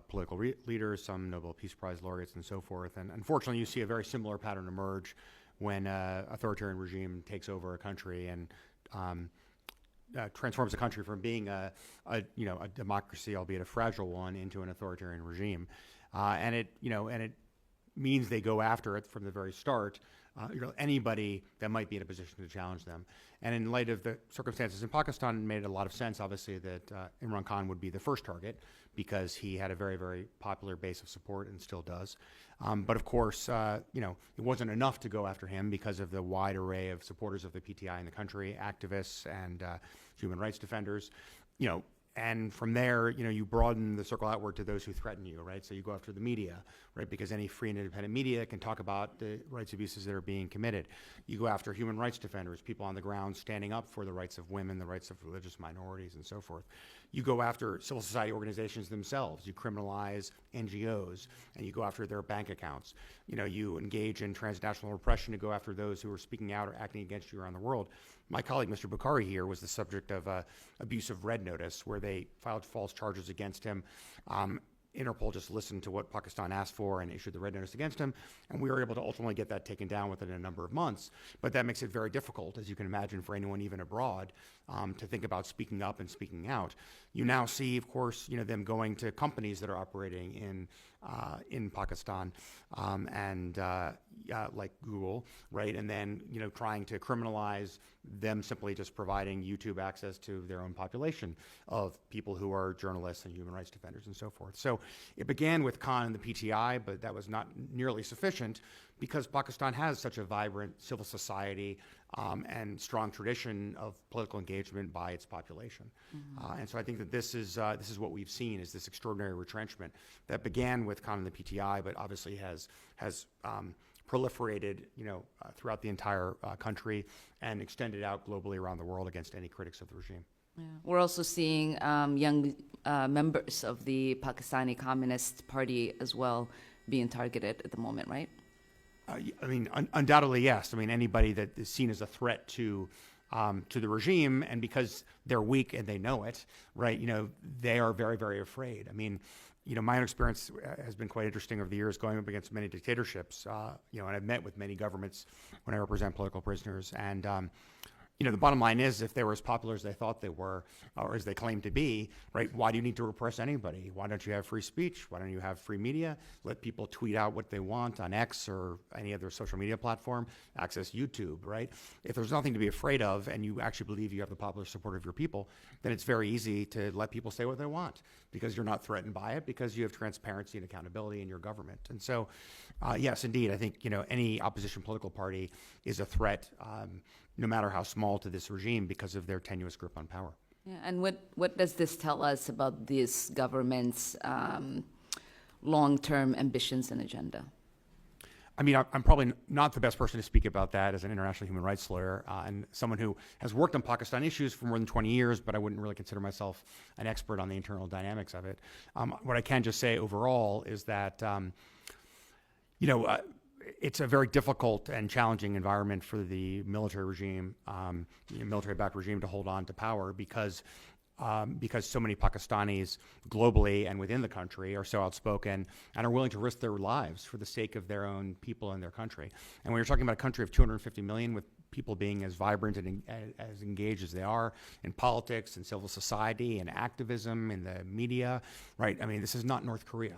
political leaders, some Nobel Peace Prize laureates, and so forth. And unfortunately, you see a very similar pattern emerge when authoritarian regime takes over a country and transforms a country from being a democracy, albeit a fragile one, into an authoritarian regime. And it means they go after it from the very start. Anybody that might be in a position to challenge them. And in light of the circumstances in Pakistan, it made a lot of sense, obviously, that Imran Khan would be the first target because he had a very, very popular base of support and still does. But of course, it wasn't enough to go after him because of the wide array of supporters of the PTI in the country, activists and human rights defenders. And from there, you broaden the circle outward to those who threaten you, right? So you go after the media, right? Because any free and independent media can talk about the rights abuses that are being committed. You go after human rights defenders, people on the ground standing up for the rights of women, the rights of religious minorities, and so forth. You go after civil society organizations themselves. You criminalize NGOs, and you go after their bank accounts. You engage in transnational repression to go after those who are speaking out or acting against you around the world. My colleague, Mr. Bukhari, here was the subject of abuse of red notice, where they filed false charges against him. Interpol just listened to what Pakistan asked for and issued the red notice against him, and we were able to ultimately get that taken down within a number of months. But that makes it very difficult, as you can imagine, for anyone even abroad to think about speaking up and speaking out. You now see, of course, them going to companies that are operating in Pakistan and like Google, right? And then trying to criminalize them simply just providing YouTube access to their own population of people who are journalists and human rights defenders and so forth. So it began with Khan and the PTI, but that was not nearly sufficient because Pakistan has such a vibrant civil society and strong tradition of political engagement by its population. And so I think that this is what we've seen, is this extraordinary retrenchment that began with Khan and the PTI, but obviously has proliferated, throughout the entire country and extended out globally around the world against any critics of the regime. Yeah. We're also seeing young members of the Pakistani Communist Party as well being targeted at the moment, right? Undoubtedly, yes. Anybody that is seen as a threat to the regime, and because they're weak and they know it, right? They are very, very afraid. My own experience has been quite interesting over the years, going up against many dictatorships. And I've met with many governments when I represent political prisoners, and the bottom line is, if they were as popular as they thought they were, or as they claimed to be, right, why do you need to repress anybody? Why don't you have free speech? Why don't you have free media? Let people tweet out what they want on X or any other social media platform, access YouTube, right? If there's nothing to be afraid of and you actually believe you have the popular support of your people, then it's very easy to let people say what they want because you're not threatened by it, because you have transparency and accountability in your government. And so, yes, indeed, I think, any opposition political party is a threat, no matter how small, to this regime because of their tenuous grip on power. Yeah, and what does this tell us about this government's long-term ambitions and agenda? I'm probably not the best person to speak about that as an international human rights lawyer and someone who has worked on Pakistan issues for more than 20 years, but I wouldn't really consider myself an expert on the internal dynamics of it. What I can just say overall is that, it's a very difficult and challenging environment for the military regime, military-backed regime, to hold on to power because so many Pakistanis globally and within the country are so outspoken and are willing to risk their lives for the sake of their own people and their country. And when you're talking about a country of 250 million with people being as vibrant and as engaged as they are in politics and civil society and activism in the media, right? I mean, this is not North Korea,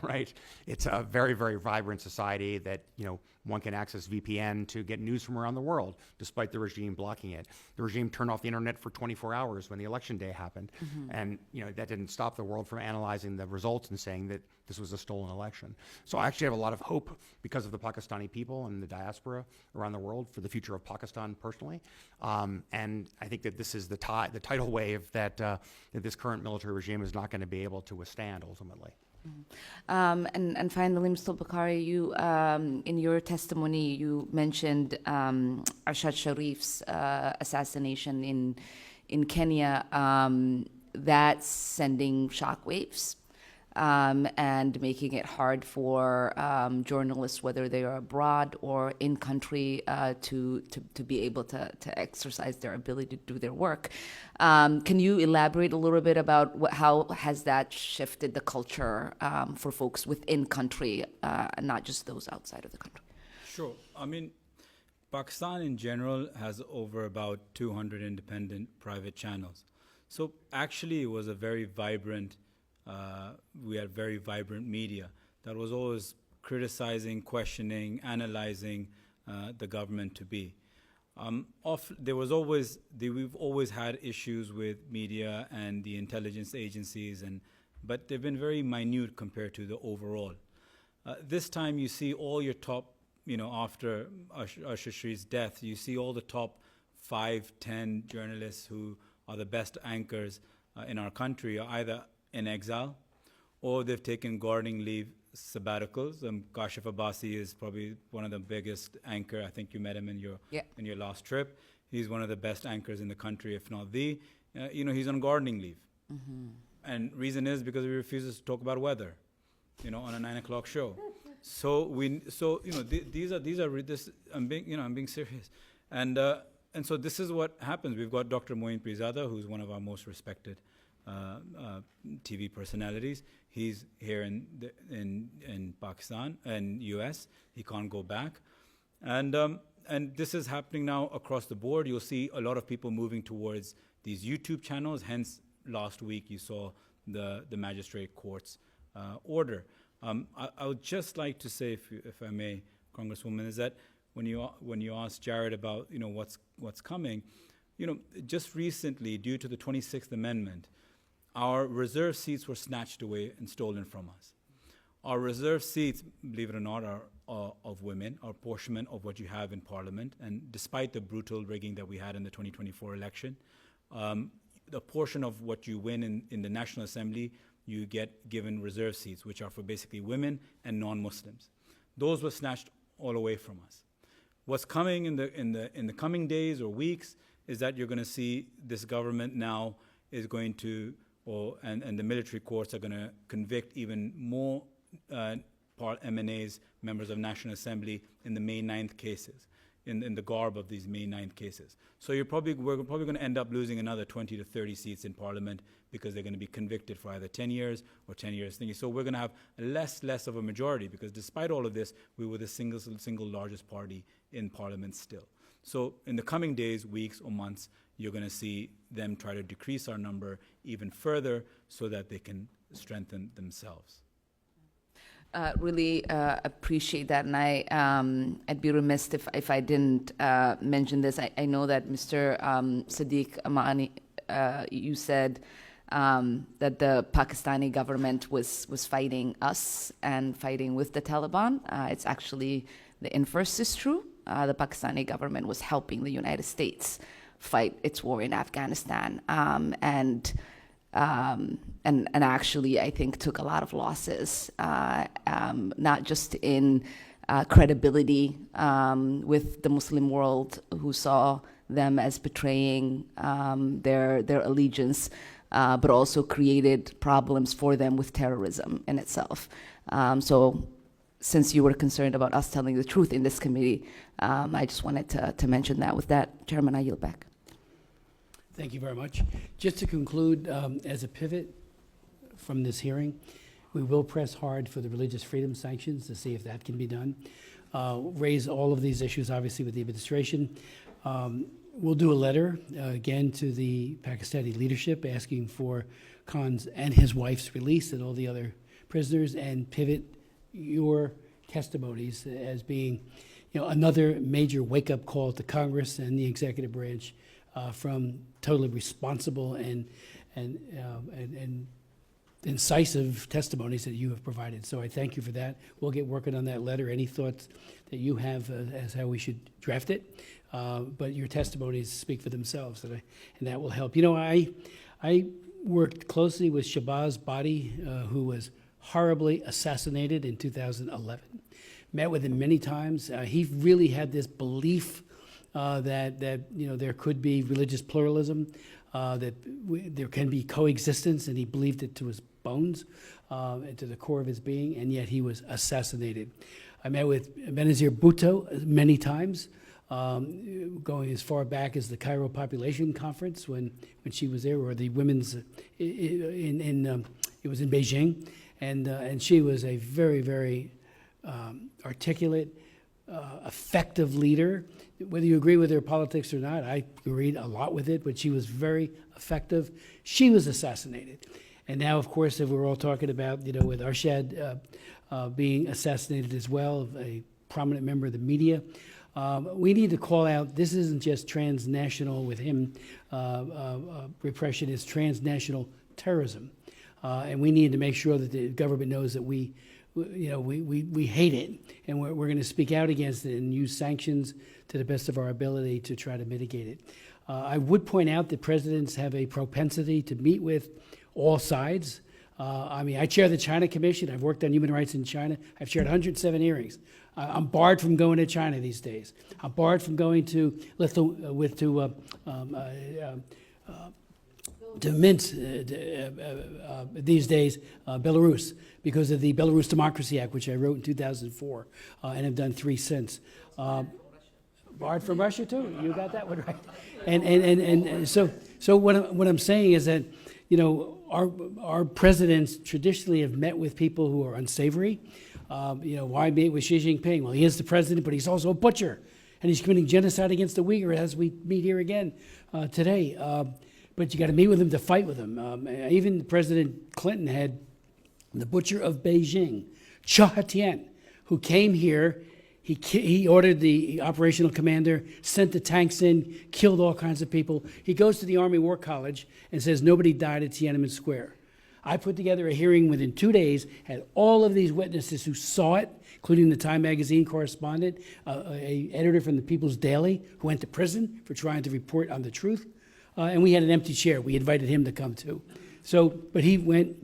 right? It's a very, very vibrant society that, one can access VPN to get news from around the world, despite the regime blocking it. The regime turned off the internet for 24 hours when the election day happened. And, that didn't stop the world from analyzing the results and saying that this was a stolen election. So I actually have a lot of hope because of the Pakistani people and the diaspora around the world for the future of Pakistan personally. And I think that this is the tidal wave that this current military regime is not going to be able to withstand ultimately. And finally, Mr. Bukhari, you, in your testimony, you mentioned Arshad Sharif's assassination in Kenya. That's sending shockwaves and making it hard for journalists, whether they are abroad or in country, to be able to exercise their ability to do their work. Can you elaborate a little bit about how has that shifted the culture for folks within country, and not just those outside of the country? Sure. I mean, Pakistan in general has over about 200 independent private channels. So actually it was a very vibrant, we had very vibrant media that was always criticizing, questioning, analyzing the government to be. We've always had issues with media and the intelligence agencies, but they've been very minute compared to the overall. This time you see all your top, after Arshad Sharif's death, you see all the top 5, 10 journalists who are the best anchors in our country are either in exile or they've taken gardening leave sabbaticals. Kashif Abbasi is probably one of the biggest anchor. I think you met him in your last trip. He's one of the best anchors in the country, if not the. He's on gardening leave. And reason is because he refuses to talk about weather, on a 9 o'clock show. I'm being serious. And so this is what happens. We've got Dr. Moeen Pirzada, who's one of our most respected TV personalities. He's here in Pakistan and US. He can't go back. And this is happening now across the board. You'll see a lot of people moving towards these YouTube channels. Hence, last week you saw the magistrate court's order. I would just like to say, if I may, Congresswoman, is that when you asked Jared about what's coming, just recently, due to the 26th Amendment, our reserve seats were snatched away and stolen from us. Our reserve seats, believe it or not, are of women, are apportionment of what you have in Parliament. And despite the brutal rigging that we had in the 2024 election, the portion of what you win in the National Assembly, you get given reserve seats, which are for basically women and non-Muslims. Those were snatched all away from us. What's coming in the coming days or weeks is that you're going to see this government now is going to, and the military courts are going to convict even more MNAs, members of National Assembly, in the May 9th cases, in the garb of these May 9th cases. So we're probably going to end up losing another 20 to 30 seats in Parliament because they're going to be convicted for either 10 years or 10 years thingy. So we're going to have less of a majority because despite all of this, we were the single largest party in Parliament still. So in the coming days, weeks, or months, you're going to see them try to decrease our number even further so that they can strengthen themselves. Really appreciate that, and I'd be remiss if I didn't mention this. I know that Mr. Sadiq Amani, you said that the Pakistani government was fighting us and fighting with the Taliban. It's actually the inverse is true. The Pakistani government was helping the United States fight its war in Afghanistan, and actually, I think took a lot of losses, not just in credibility with the Muslim world, who saw them as betraying their allegiance, but also created problems for them with terrorism in itself. So, since you were concerned about us telling the truth in this committee, I just wanted to mention that. With that, Chairman, I yield back. Thank you very much. Just to conclude, as a pivot from this hearing, we will press hard for the religious freedom sanctions to see if that can be done. Raise all of these issues, obviously, with the administration. We'll do a letter, again, to the Pakistani leadership asking for Khan's and his wife's release and all the other prisoners, and pivot your testimonies as being, another major wake-up call to Congress and the executive branch from totally responsible and incisive testimonies that you have provided. So I thank you for that. We'll get working on that letter. Any thoughts that you have as how we should draft it? But your testimonies speak for themselves, and that will help. I worked closely with Shabazz Badi, who was horribly assassinated in 2011. Met with him many times. He really had this belief that there could be religious pluralism, that there can be coexistence, and he believed it to his bones, and to the core of his being, and yet he was assassinated. I met with Benazir Bhutto many times, going as far back as the Cairo Population Conference when she was there, or the women's it was in Beijing, and she was a very, very articulate, effective leader. Whether you agree with her politics or not, I agreed a lot with it, but she was very effective. She was assassinated. And now, of course, if we're all talking about, with Arshad being assassinated as well, a prominent member of the media, we need to call out, this isn't just transnational with him, repression, it's transnational terrorism. And we need to make sure that the government knows that we hate it, and we're going to speak out against it and use sanctions to the best of our ability to try to mitigate it. I would point out that presidents have a propensity to meet with all sides. I chair the China Commission. I've worked on human rights in China. I've chaired 107 hearings. I'm barred from going to China these days. I'm barred from going to Minsk these days, Belarus, because of the Belarus Democracy Act, which I wrote in 2004, and have done 3 since. Barred from Russia too. You got that one right. And so what I'm saying is that our presidents traditionally have met with people who are unsavory. Why meet with Xi Jinping? Well, he is the president, but he's also a butcher, and he's committing genocide against the Uyghur, as we meet here again today. But you got to meet with him to fight with him. Even President Clinton had the butcher of Beijing, Cha Haitian, who came here. He ordered the operational commander, sent the tanks in, killed all kinds of people. He goes to the Army War College and says nobody died at Tiananmen Square. I put together a hearing within 2 days, had all of these witnesses who saw it, including the Time magazine correspondent, a editor from the People's Daily who went to prison for trying to report on the truth. And we had an empty chair. We invited him to come too. But he went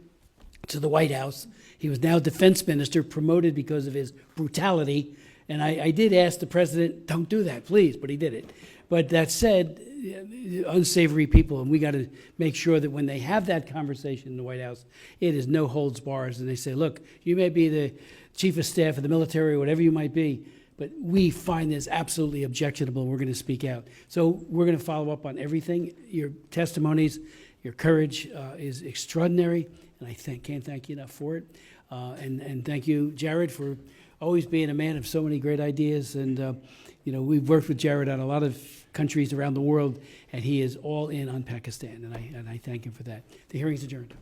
to the White House. He was now defense minister, promoted because of his brutality. And I did ask the president, don't do that, please, but he did it. But that said, unsavory people, and we got to make sure that when they have that conversation in the White House, it is no holds bars, and they say, look, you may be the chief of staff of the military or whatever you might be, but we find this absolutely objectionable. We're going to speak out. So we're going to follow up on everything. Your testimonies, your courage is extraordinary, and I can't thank you enough for it. And thank you, Jared, for always being a man of so many great ideas. And, we've worked with Jared on a lot of countries around the world, and he is all in on Pakistan, and I thank him for that. The hearing's adjourned.